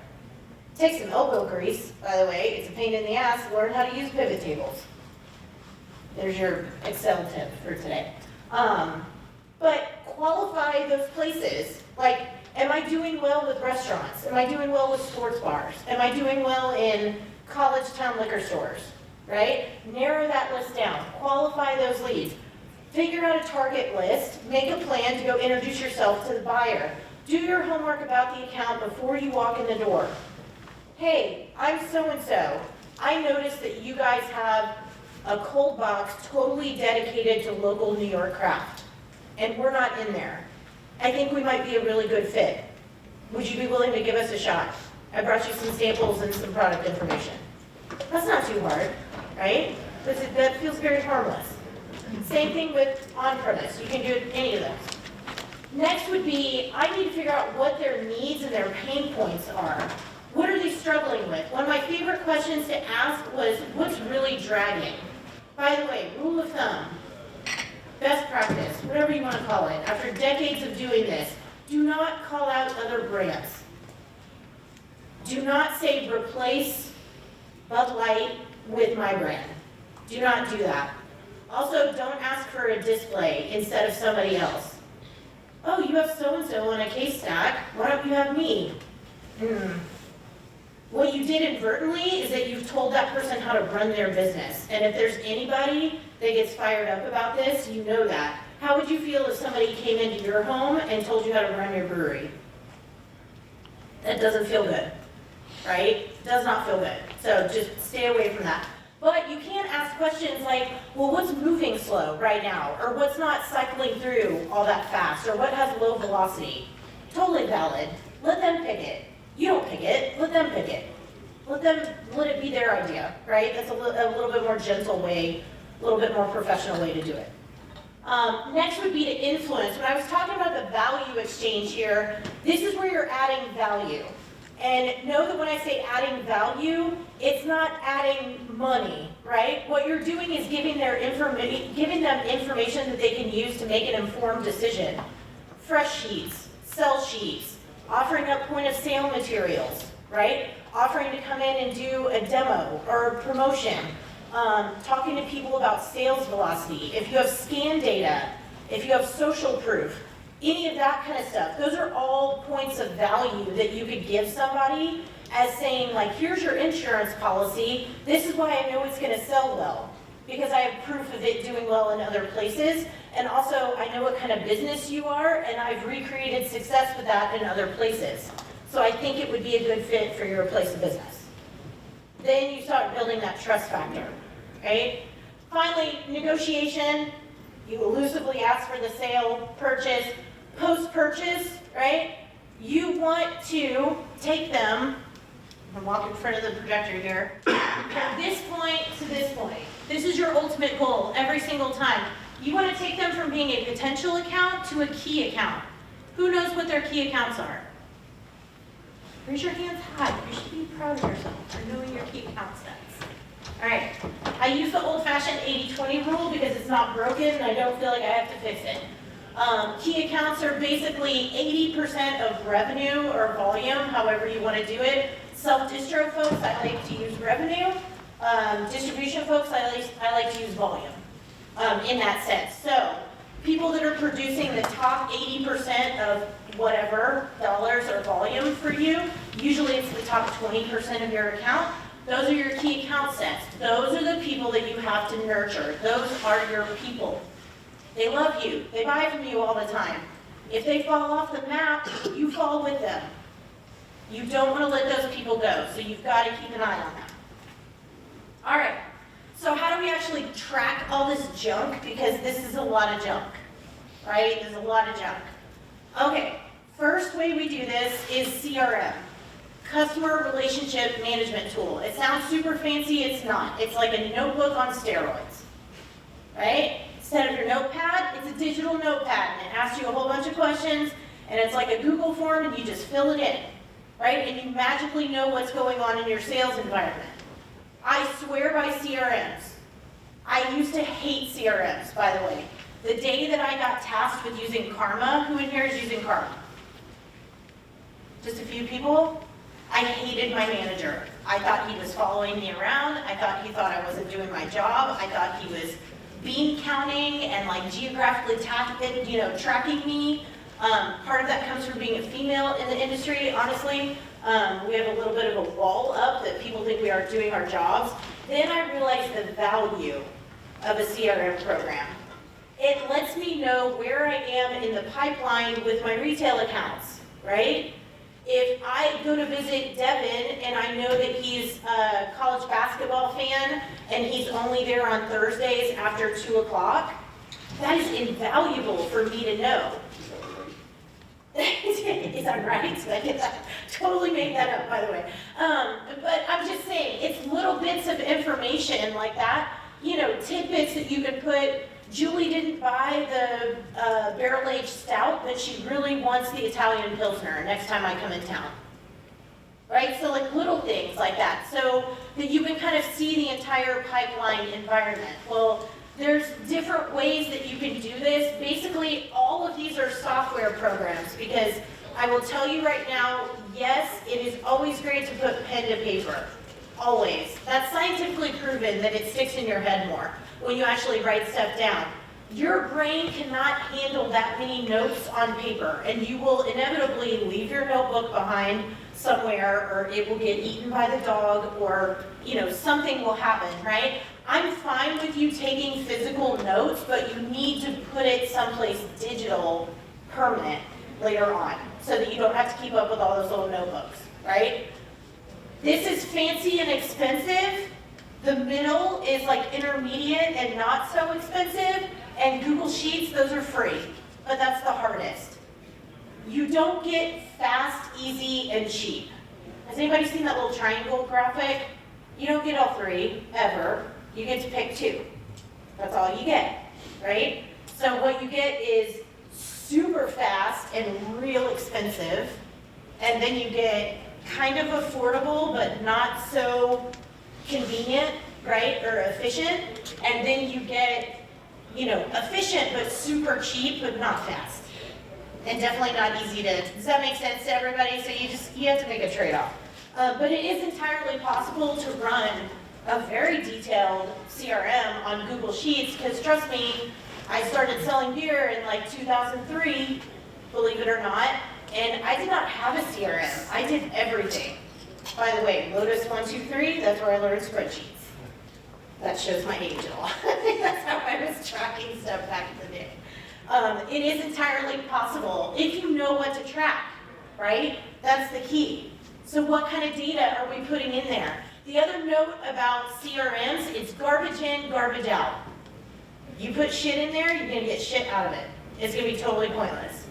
Take some elbow grease, by the way. It's a pain in the ass. Learn how to use pivot tables. There's your Excel tip for today. But qualify those places. Like, am I doing well with restaurants? Am I doing well with sports bars? Am I doing well in college town liquor stores? Right? Narrow that list down. Qualify those leads. Figure out a target list. Make a plan to go introduce yourself to the buyer. Do your homework about the account before you walk in the door. Hey, I'm so-and-so. I noticed that you guys have a cold box totally dedicated to local New York craft. And we're not in there. I think we might be a really good fit. Would you be willing to give us a shot? I brought you some samples and some product information. That's not too hard, right? That feels very harmless. Same thing with on-premise. You can do any of those. Next would be, I need to figure out what their needs and their pain points are. What are they struggling with? One of my favorite questions to ask was, what's really dragging? By the way, rule of thumb, best practice, whatever you want to call it, after decades of doing this, do not call out other brands. Do not say replace Bud Light with my brand. Do not do that. Also, don't ask for a display instead of somebody else. Oh, you have so-and-so on a case stack, why don't you have me? What you did inadvertently is that you've told that person how to run their business. And if there's anybody that gets fired up about this, you know that. How would you feel if somebody came into your home and told you how to run your brewery? That doesn't feel good, right? Does not feel good. So just stay away from that. But you can't ask questions like, well, what's moving slow right now? Or what's not cycling through all that fast? Or what has low velocity? Totally valid. Let them pick it. You don't pick it, let them pick it. Let it be their idea, right? That's a little bit more gentle way, a little bit more professional way to do it. Next would be to influence. When I was talking about the value exchange here, this is where you're adding value. And know that when I say adding value, it's not adding money, right? What you're doing is giving them information that they can use to make an informed decision. Fresh sheets, sell sheets, offering up point of sale materials, right? Offering to come in and do a demo or a promotion, talking to people about sales velocity. If you have scan data, if you have social proof, any of that kind of stuff, those are all points of value that you could give somebody as saying, like, here's your insurance policy, this is why I know it's gonna sell well, because I have proof of it doing well in other places, and also I know what kind of business you are, and I've recreated success with that in other places. So I think it would be a good fit for your place of business. Then you start building that trust factor, right? Finally, negotiation. You elusively ask for the sale, purchase, post-purchase, right? You want to take them, I'm gonna walk in front of the projector here, from this point to this point. This is your ultimate goal every single time. You want to take them from being a potential account to a key account. Who knows what their key accounts are? Raise your hands high. You should be proud of yourself for knowing your key account stats. All right. I use the old-fashioned 80-20 rule because it's not broken and I don't feel like I have to fix it. Key accounts are basically 80% of revenue or volume, however you want to do it. Self-distro folks, I like to use revenue. Distribution folks, I like to use volume in that sense. So people that are producing the top 80% of whatever dollars or volume for you, usually it's the top 20% of your account. Those are your key account sets. Those are the people that you have to nurture. Those are your people. They love you. They buy from you all the time. If they fall off the map, you fall with them. You don't want to let those people go, so you've got to keep an eye on them. All right, so how do we actually track all this junk? Because this is a lot of junk, right? There's a lot of junk. Okay, first way we do this is CRM, Customer Relationship Management Tool. It sounds super fancy, it's not. It's like a notebook on steroids, right? Instead of your notepad, it's a digital notepad, and it asks you a whole bunch of questions, and it's like a Google form, and you just fill it in, right? And you magically know what's going on in your sales environment. I swear by CRMs. I used to hate CRMs, by the way. The day that I got tasked with using Karma, who in here is using Karma? Just a few people? I hated my manager. I thought he was following me around. I thought he thought I wasn't doing my job. I thought he was bean counting and like geographically tracking me. Part of that comes from being a female in the industry, honestly. We have a little bit of a wall up that people think we are doing our jobs. Then I realized the value of a CRM program. It lets me know where I am in the pipeline with my retail accounts, right? If I go to visit Devin and I know that he's a college basketball fan and he's only there on Thursdays after 2 o'clock, that is invaluable for me to know. Is that right? I totally made that up, by the way. But I'm just saying, it's little bits of information like that, tidbits that you could put. Julie didn't buy the barrel-aged stout, but she really wants the Italian Pilsner next time I come in town. Right? So like little things like that, so that you can kind of see the entire pipeline environment. Well, There's different ways that you can do this. Basically, all of these are software programs because I will tell you right now, yes, it is always great to put pen to paper. Always. That's scientifically proven that it sticks in your head more when you actually write stuff down. Your brain cannot handle that many notes on paper, and you will inevitably leave your notebook behind somewhere, or it will get eaten by the dog, or something will happen, right? I'm fine with you taking physical notes, but you need to put it someplace digital, permanent, later on, so that you don't have to keep up with all those little notebooks, right? This is fancy and expensive. The middle is like intermediate and not so expensive, and Google Sheets, those are free, but that's the hardest. You don't get fast, easy, and cheap. Has anybody seen that little triangle graphic? You don't get all three, ever. You get to pick two. That's all you get, right? So what you get is super fast and real expensive, and then you get kind of affordable, but not so convenient, right, or efficient, and then you get, efficient, but super cheap, but not fast. And definitely not easy to, does that make sense to everybody? So you have to make a trade-off. But it is entirely possible to run a very detailed CRM on Google Sheets, because trust me, I started selling beer in like 2003, believe it or not, and I did not have a CRM. I did everything. By the way, Lotus 123, that's where I learned spreadsheets. That shows my age a lot. That's how I was tracking stuff back in the day. It is entirely possible if you know what to track, right? That's the key. So what kind of data are we putting in there? The other note about CRMs, it's garbage in, garbage out. You put shit in there, you're gonna get shit out of it. It's gonna be totally pointless.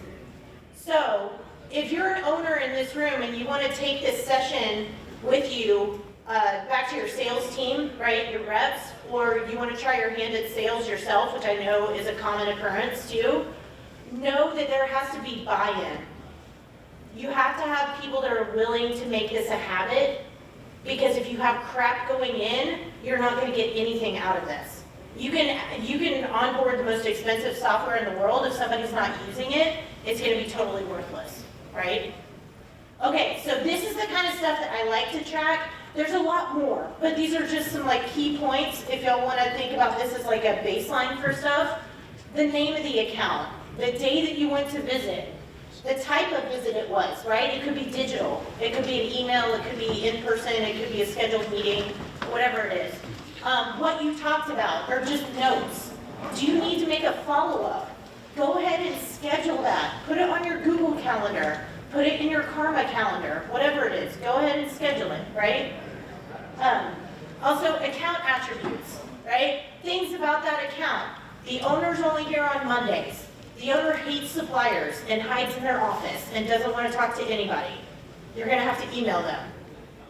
So if you're an owner in this room and you wanna take this session with you back to your sales team, right, your reps, or you wanna try your hand at sales yourself, which I know is a common occurrence too, know that there has to be buy-in. You have to have people that are willing to make this a habit, because if you have crap going in, you're not gonna get anything out of this. You can onboard the most expensive software in the world. If somebody's not using it, it's gonna be totally worthless, right? Okay, so this is the kind of stuff that I like to track. There's a lot more, but these are just some like key points if y'all wanna think about this as like a baseline for stuff. The name of the account, the day that you went to visit, the type of visit it was, right? It could be digital, it could be an email, it could be in person, it could be a scheduled meeting, whatever it is. What you talked about are just notes. Do you need to make a follow-up? Go ahead and schedule that. Put it on your Google Calendar. Put it in your Karma calendar, whatever it is. Go ahead and schedule it, right? Also, account attributes, right? Things about that account. The owner's only here on Mondays. The owner hates suppliers and hides in their office and doesn't want to talk to anybody. You're gonna have to email them.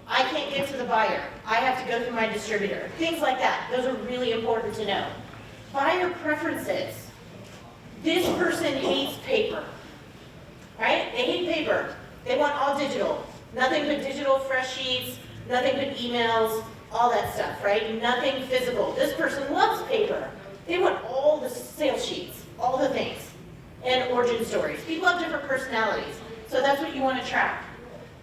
I can't get to the buyer. I have to go through my distributor. Things like that. Those are really important to know. Buyer preferences. This person hates paper, right? They hate paper. They want all digital. Nothing but digital fresh sheets, nothing but emails, all that stuff, right? Nothing physical. This person loves paper. They want all the sales sheets, all the things, and origin stories. People have different personalities, so that's what you want to track.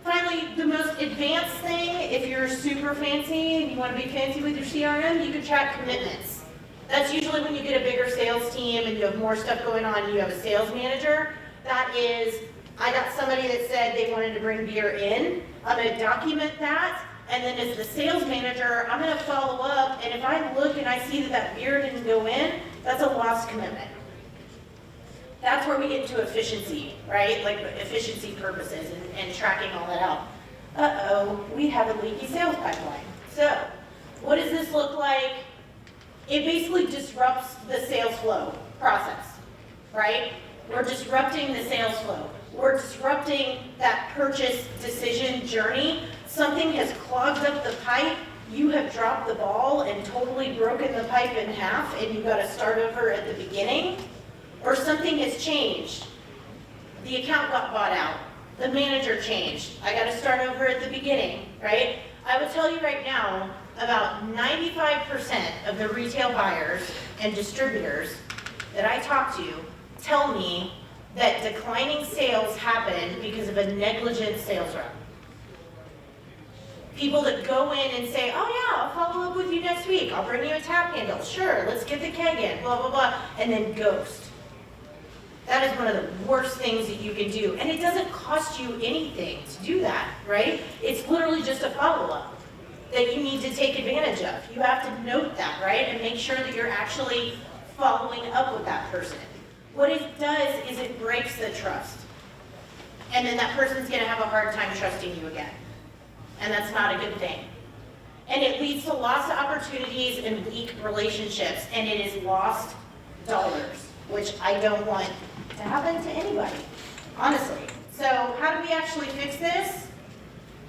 Finally, the most advanced thing, if you're super fancy and you want to be fancy with your CRM, you can track commitments. That's usually when you get a bigger sales team and you have more stuff going on and you have a sales manager. That is, I got somebody that said they wanted to bring beer in. I'm going to document that, and then as the sales manager, I'm going to follow up, and if I look and I see that that beer didn't go in, that's a lost commitment. That's where we get into efficiency, right? Like efficiency purposes and tracking all that out. Uh-oh, we have a leaky sales pipeline. So, what does this look like? It basically disrupts the sales flow process, right? We're disrupting the sales flow. We're disrupting that purchase decision journey. Something has clogged up the pipe. You have dropped the ball and totally broken the pipe in half, and you've got to start over at the beginning. Or something has changed. The account got bought out. The manager changed. I got to start over at the beginning, right? I will tell you right now, about 95% of the retail buyers and distributors that I talk to tell me that declining sales happen because of a negligent sales rep. People that go in and say, oh yeah, I'll follow up with you next week, I'll bring you a tap handle, sure, let's get the keg in, blah, blah, blah, and then ghost. That is one of the worst things that you can do, and it doesn't cost you anything to do that, right? It's literally just a follow-up that you need to take advantage of. You have to note that, right, and make sure that you're actually following up with that person. What it does is it breaks the trust, and then that person's gonna have a hard time trusting you again, and that's not a good thing. And it leads to lost opportunities and weak relationships, and it is lost dollars, which I don't want to happen to anybody, honestly. So how do we actually fix this?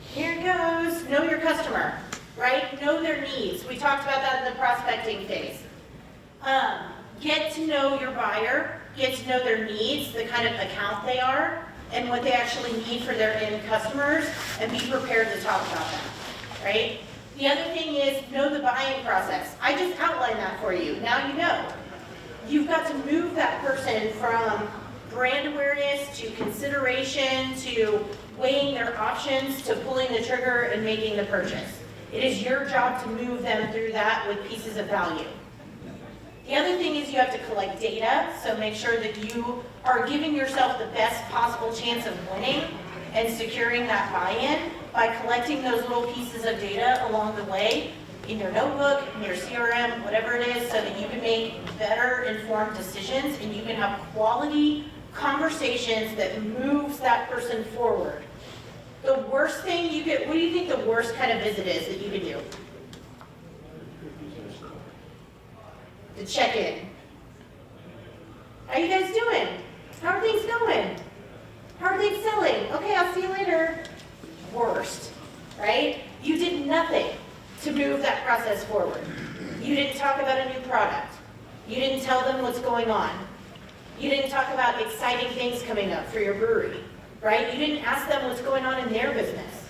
Here it goes. Know your customer, right? Know their needs. We talked about that in the prospecting phase. Get to know your buyer, get to know their needs, the kind of account they are, and what they actually need for their end customers, and be prepared to talk about that, right? The other thing is know the buying process. I just outlined that for you. Now you know. You've got to move that person from brand awareness to consideration to weighing their options to pulling the trigger and making the purchase. It is your job to move them through that with pieces of value. The other thing is you have to collect data, so make sure that you are giving yourself the best possible chance of winning and securing that buy-in by collecting those little pieces of data along the way in your notebook, in your CRM, whatever it is, so that you can make better informed decisions and you can have quality conversations that moves that person forward. The worst thing you could, what do you think the worst kind of visit is that you could do? To check in. How you guys doing? How are things going? How are things selling? Okay, I'll see you later. Worst, right? You did nothing to move that process forward. You didn't talk about a new product. You didn't tell them what's going on. You didn't talk about exciting things coming up for your brewery, right? You didn't ask them what's going on in their business.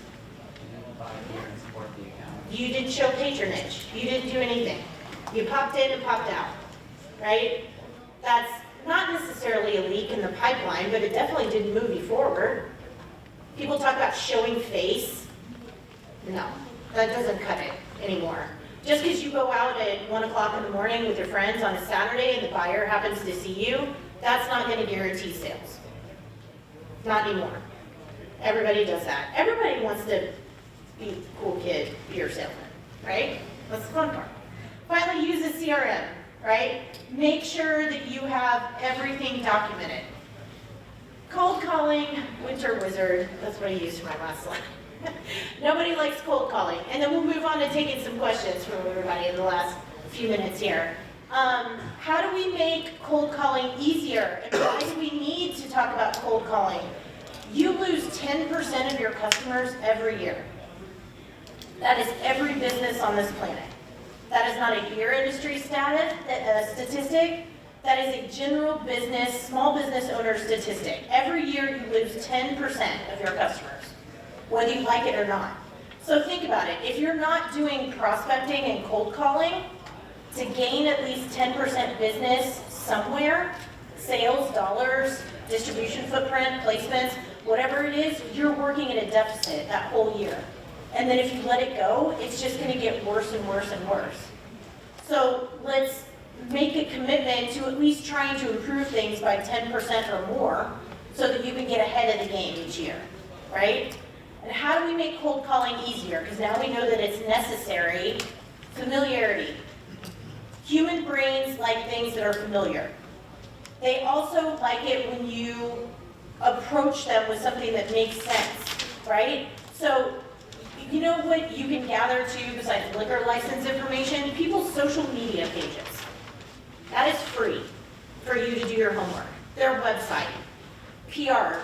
You didn't show patronage. You didn't do anything. You popped in and popped out, right? That's not necessarily a leak in the pipeline, but it definitely didn't move you forward. People talk about showing face. No, that doesn't cut it anymore. Just because you go out at 1 o'clock in the morning with your friends on a Saturday and the buyer happens to see you, that's not going to guarantee sales. Not anymore. Everybody does that. Everybody wants to be a cool kid beer salesman, right? That's the fun part. Finally, use a CRM, right? Make sure that you have everything documented. Cold calling, winter wizard, that's what I used for my last slide. Nobody likes cold calling. And then we'll move on to taking some questions from everybody in the last few minutes here. How do we make cold calling easier? And why do we need to talk about cold calling? You lose 10% of your customers every year. That is every business on this planet. That is not a beer industry statistic. That is a general business, small business owner statistic. Every year you lose 10% of your customers, whether you like it or not. So think about it. If you're not doing prospecting and cold calling to gain at least 10% business somewhere, sales, dollars, distribution footprint, placements, whatever it is, you're working at a deficit that whole year. And then if you let it go, it's just going to get worse and worse and worse. So let's make a commitment to at least trying to improve things by 10% or more so that you can get ahead of the game each year, right? And how do we make cold calling easier? Because now we know that it's necessary. Familiarity. Human brains like things that are familiar. They also like it when you approach them with something that makes sense, right? So you know what you can gather too besides liquor license information? People's social media pages. That is free for you to do your homework. Their website, PR,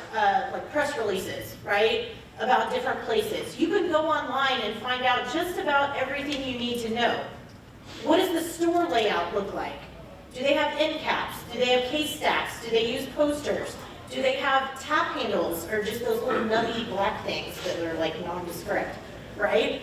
like press releases, right? About different places. You can go online and find out just about everything you need to know. What does the store layout look like? Do they have end caps? Do they have case stacks? Do they use posters? Do they have tap handles or just those little nubby black things that are like nondescript? right?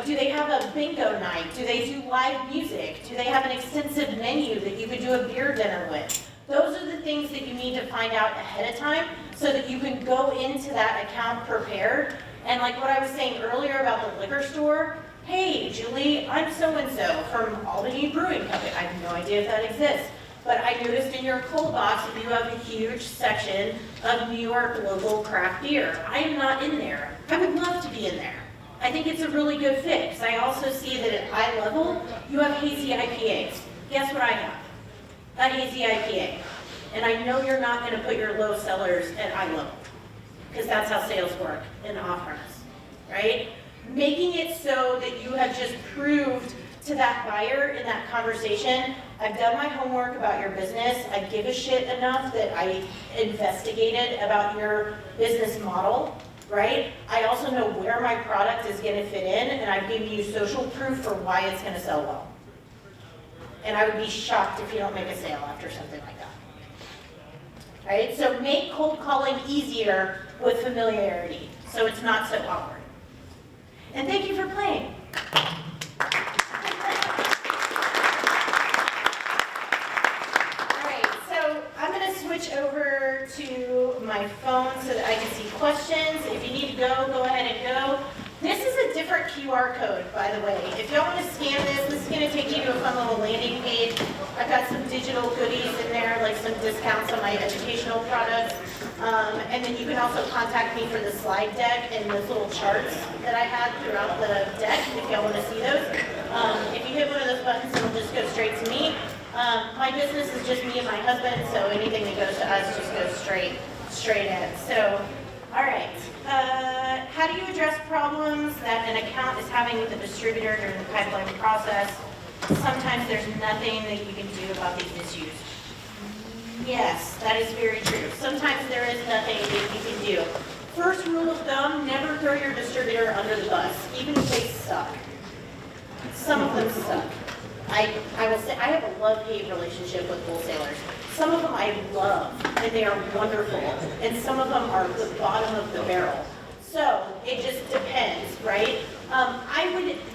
Do they have a bingo night? Do they do live music? Do they have an extensive menu that you could do a beer dinner with? Those are the things that you need to find out ahead of time so that you can go into that account prepared. And like what I was saying earlier about the liquor store, hey, Julie, I'm so-and-so from Albany Brewing Company. I have no idea if that exists. But I noticed in your cold box that you have a huge section of New York local craft beer. I am not in there. I would love to be in there. I think it's a really good fit, because I also see that at eye level, you have hazy IPAs. Guess what I have? A hazy IPA. And I know you're not gonna put your low sellers at eye level, because that's how sales work in off-premise, right? Making it so that you have just proved to that buyer in that conversation, I've done my homework about your business, I give a shit enough that I investigated about your business model, right? I also know where my product is gonna fit in, and I've given you social proof for why it's gonna sell well. And I would be shocked if you don't make a sale after something like that. Right? So make cold calling easier with familiarity, so it's not so awkward. And thank you for playing. Switch over to my phone so that I can see questions. If you need to go ahead and go. This is a different QR code, by the way. If y'all want to scan this is going to take you to a fun little landing page. I've got some digital goodies in there, like some discounts on my educational products. And then you can also contact me for the slide deck and those little charts that I had throughout the deck, if y'all want to see those. If you hit one of those buttons, it'll just go straight to me. My business is just me and my husband, so anything that goes to us just goes straight in. So, all right. How do you address problems that an account is having with a distributor during the pipeline process? Sometimes there's nothing that you can do about these issues. Yes, that is very true. Sometimes there is nothing that you can do. First rule of thumb, never throw your distributor under the bus, even if they suck. Some of them suck. I will say, I have a love-hate relationship with wholesalers. Some of them I love, and they are wonderful, and some of them are the bottom of the barrel. So, it just depends, right?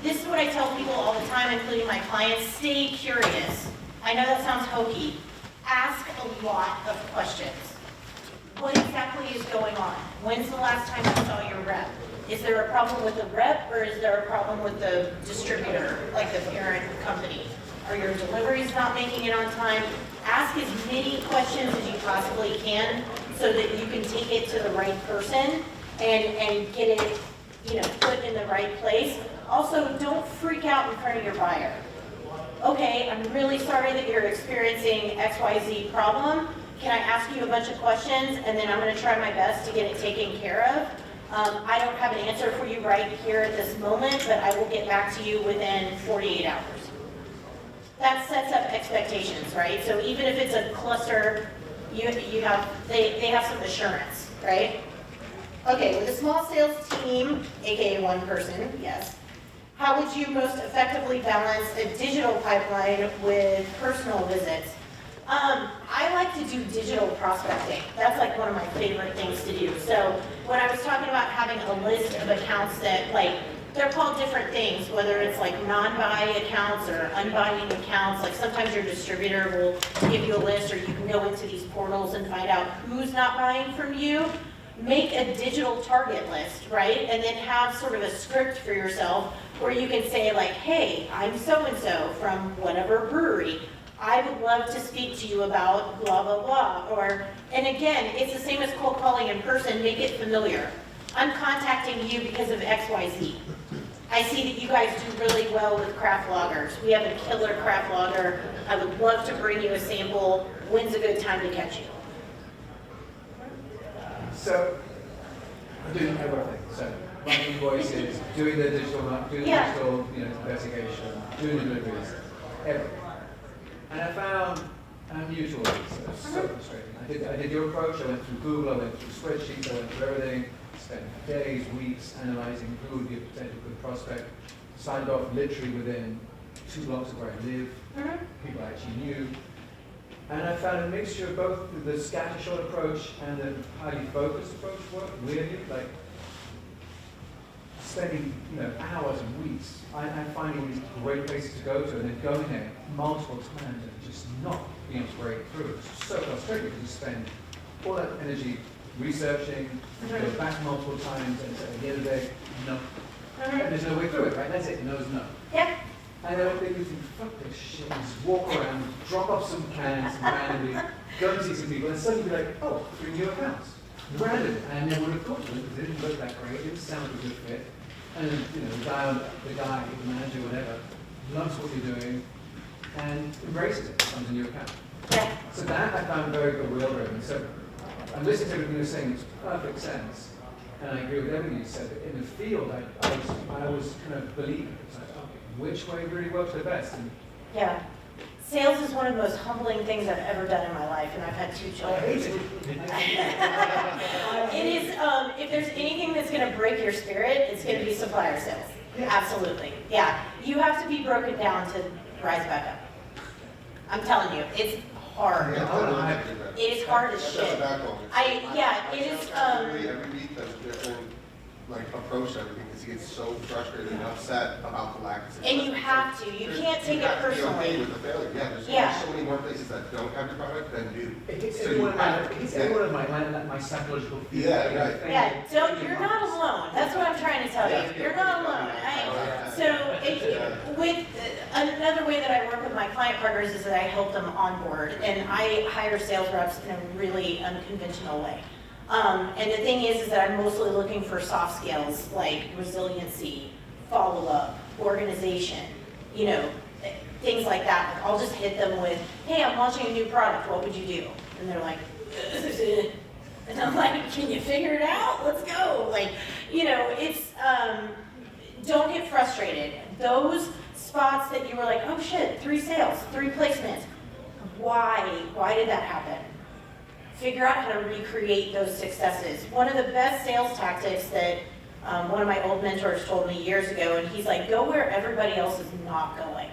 This is what I tell people all the time, including my clients, stay curious. I know that sounds hokey. Ask a lot of questions. What exactly is going on? When's the last time you saw your rep? Is there a problem with the rep, or is there a problem with the distributor, like the parent company? Are your deliveries not making it on time? Ask as many questions as you possibly can so that you can take it to the right person and get it, put in the right place. Also, don't freak out in front of your buyer. Okay, I'm really sorry that you're experiencing XYZ problem. Can I ask you a bunch of questions, and then I'm going to try my best to get it taken care of? I don't have an answer for you right here at this moment, but I will get back to you within 48 hours. That sets up expectations, right? So even if it's a cluster, they have some assurance, right? Okay, with a small sales team, aka one person, yes. How would you most effectively balance a digital pipeline with personal visits? I like to do digital prospecting. That's like one of my favorite things to do. So when I was talking about having a list of accounts that they're called different things, whether it's like non-buy accounts or unbuying accounts. Like sometimes your distributor will give you a list, or you can go into these portals and find out who's not buying from you. Make a digital target list, right? And then have sort of a script for yourself where you can say like, hey, I'm so-and-so from whatever brewery. I would love to speak to you about blah, blah, blah. And again, it's the same as cold calling in person, make it familiar. I'm contacting you because of XYZ. I see that you guys do really well with craft lagers. We have a killer craft lager. I would love to bring you a sample. When's a good time to catch you? So, I'm doing everything. So, running invoices, doing the digital investigation, doing the deliveries, everything. And I found I'm new to all this, so it's so frustrating. I did your approach, I went through Google, I went through spreadsheets, I went through everything, spent days, weeks analyzing who would be a potential good prospect, signed off literally within 2 blocks of where I live, people I actually knew. And I found a mixture of both the scattershot approach and the highly focused approach worked really. Like spending, hours and weeks. I'm finding these great places to go to, and then going there multiple times and just not being able to break through. It's so frustrating because you spend all that energy researching, go back multiple times, and at the end of the day, no. And there's no way through it, right? That's it, no is no. Yeah. And then they think, fuck this shit, and just walk around, drop off some cans randomly, go and see some people, and suddenly be like, oh, 3 new accounts. Randomly. And I never would have thought to them because it didn't look that great, it didn't sound like a good fit. And then, the guy, the manager, whatever, loves what you're doing and embraces it, becomes a new account. Yeah. So that I found very good wheel-driven. So I'm listening to everything you're saying, makes perfect sense. And I agree with everything you said. But in the field, I was kind of believing. It's like, okay, which way really works the best? And Yeah. Sales is one of the most humbling things I've ever done in my life, and I've had 2 I children. hate it. It is, if there's anything that's gonna break your spirit, it's gonna be supplier sales. Absolutely, yeah. You have to be broken down to rise back up. I'm telling you, it's hard. It is hard as shit. It is, Every week there's a different, approach to everything, because he gets so frustrated and upset about the lack of success. and you have to, you can't take it You have to be okay personally. with the failure, there's Yeah. so many more places that don't have your product than do. It hits So every you one of have my, to- it hits yeah. every one of my psychological feelings. Yeah, right. Yeah, you're not alone, that's what I'm trying to tell you, you're not alone. With another way that I work with my client partners is that I help them onboard, and I hire sales reps in a really unconventional way. And the thing is that I'm mostly looking for soft skills like resiliency, follow-up, organization, things like that. Like, I'll just hit them with, hey, I'm launching a new product, what would you do? And they're like, and I'm like, can you figure it out? Let's go. It's, don't get frustrated. Those spots that you were like, oh shit, 3 sales, 3 placements. Why? Why did that happen? Figure out how to recreate those successes. One of the best sales tactics that one of my old mentors told me years ago, and he's like, go where everybody else is not going.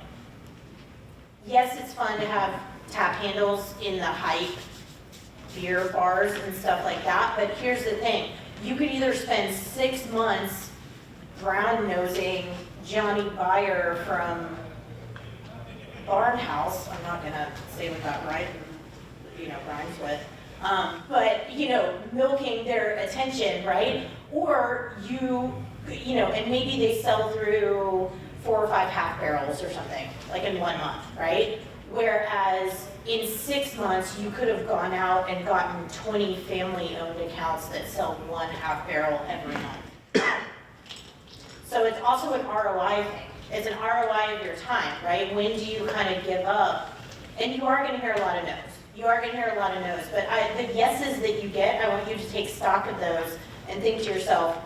Yes, it's fun to have tap handles in the hype beer bars and stuff like that, but here's the thing. You could either spend 6 months brown-nosing Johnny Beyer from Barnhouse, I'm not gonna say what that rhymes with, but milking their attention, right? Or and maybe they sell through 4 or 5 half barrels or something, like in 1 month, right? Whereas in 6 months, you could have gone out and gotten 20 family-owned accounts that sell 1 half barrel every month. So it's also an ROI thing. It's an ROI of your time, right? When do you kind of give up? And you are gonna hear a lot of no's. You are gonna hear a lot of no's, but the yeses that you get, I want you to take stock of those and think to yourself,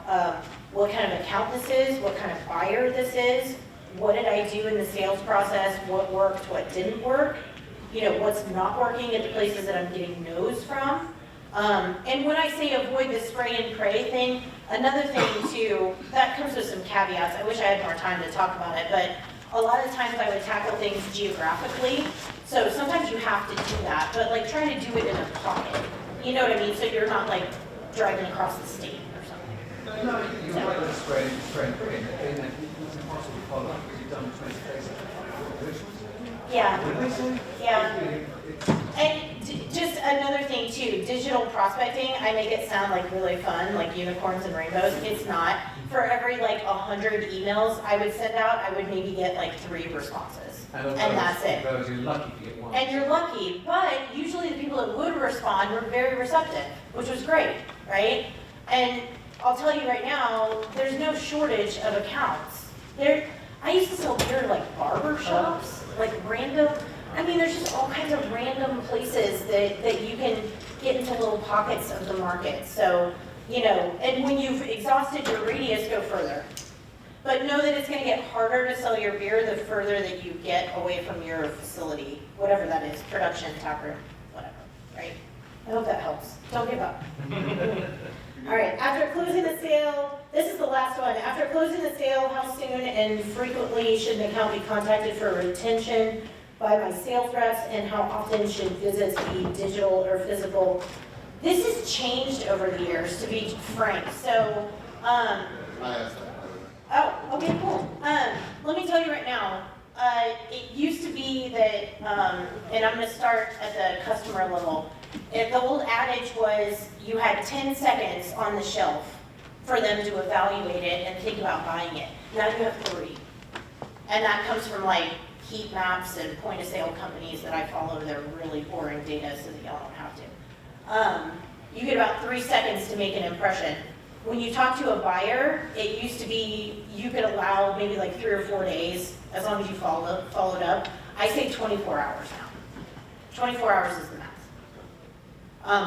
what kind of account this is, what kind of buyer this is, what did I do in the sales process, what worked, what didn't work, what's not working at the places that I'm getting no's from. And when I say avoid the spray and pray thing, another thing too, that comes with some caveats. I wish I had more time to talk about it, but a lot of times I would tackle things geographically. So sometimes you have to do that, but trying to do it in a pocket. You know what I mean? So you're not driving across the state or something. No, you're right with the spray and pray. It's impossible to follow up because you've done 20 places. Yeah. What did they say? Yeah. And just another thing too, digital prospecting, I make it sound really fun, like unicorns and rainbows. It's not. For every 100 emails I would send out, I would maybe get 3 responses. And that's it. Those you're lucky to get one. And you're lucky, but usually the people that would respond were very receptive, which was great, right? And I'll tell you right now, there's no shortage of accounts. I used to sell beer to barber shops, random. There's just all kinds of random places that you can get into little pockets of the market. So, and when you've exhausted your radius, go further. But know that it's going to get harder to sell your beer the further that you get away from your facility, whatever that is, production, taproom, whatever, right? I hope that helps. Don't give up. All right, after closing the sale, this is the last one. After closing the sale, how soon and frequently should an account be contacted for retention by my sales reps, and how often should visits be digital or physical? This has changed over the years, to be frank. So, I asked that. Oh, okay, cool. Let me tell you right now, it used to be that, and I'm gonna start at the customer level. If the old adage was you had 10 seconds on the shelf for them to evaluate it and think about buying it. Now you have 3. And that comes from like heat maps and point of sale companies that I follow. They're really boring data so that y'all don't have to. You get about 3 seconds to make an impression. When you talk to a buyer, it used to be you could allow maybe like 3 or 4 days as long as you followed up. I say 24 hours now. 24 hours is the max.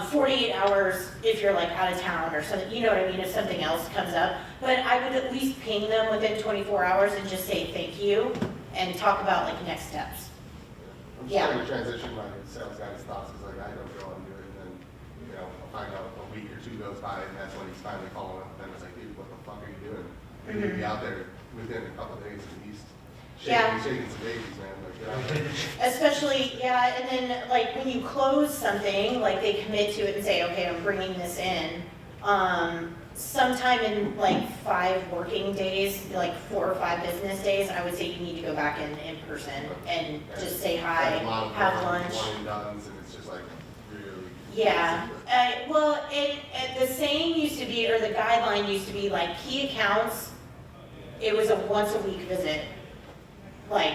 48 hours if you're like out of town or something, you know what I mean, if something else comes up. But I would at least ping them within 24 hours and just say thank you and talk about like next steps. I'm Yeah. starting to transition my sales guy's thoughts, is like, I don't go and do it, and then, you know, I'll find out a week or 2 goes by, and that's when he's finally calling up, and it's like, dude, what the fuck are you doing? And he'd be out there within a couple of days, and he's Yeah. shaking some babies, man, like, get out there. Especially, yeah, and then like when you close something, like they commit to it and say, okay, I'm bringing this in. Sometime in like 5 working days, like 4 or 5 business days, I would say you need to go back in person and just say hi, There's a lot of have lunch. one and dones, and it's just like, really. Yeah, well, the saying used to be, or the guideline used to be like key accounts, it was a once a week visit. Like,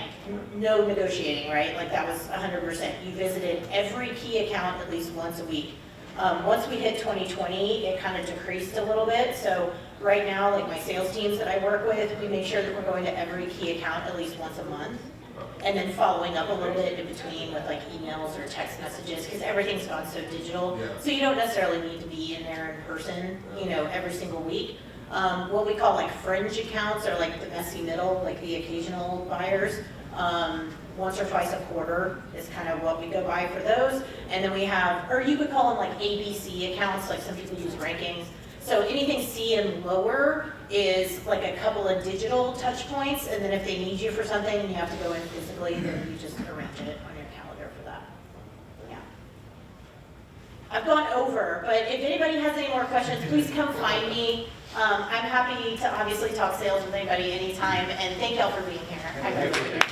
no negotiating, right? Like that was 100%. You visited every key account at least once a week. Once we hit 2020, it kind of decreased a little bit. So right now, like my sales teams that I work with, we make sure that we're going to every key account at least once a month. And then following up a little bit in between with like emails or text messages, because everything's gone so digital. Yeah. So you don't necessarily need to be in there in person, you know, every single week. What we call like fringe accounts or like the messy middle, like the occasional buyers. Once or twice a quarter is kind of what we go by for those. And then we have, or you could call them like ABC accounts, like some people use rankings. So anything C and lower is like a couple of digital touch points, and then if they need you for something and you have to go in physically, then you just arrange it on your calendar for that. Yeah. I've gone over, but if anybody has any more questions, please come find me. I'm happy to obviously talk sales with anybody anytime, and thank y'all for being here. I appreciate it.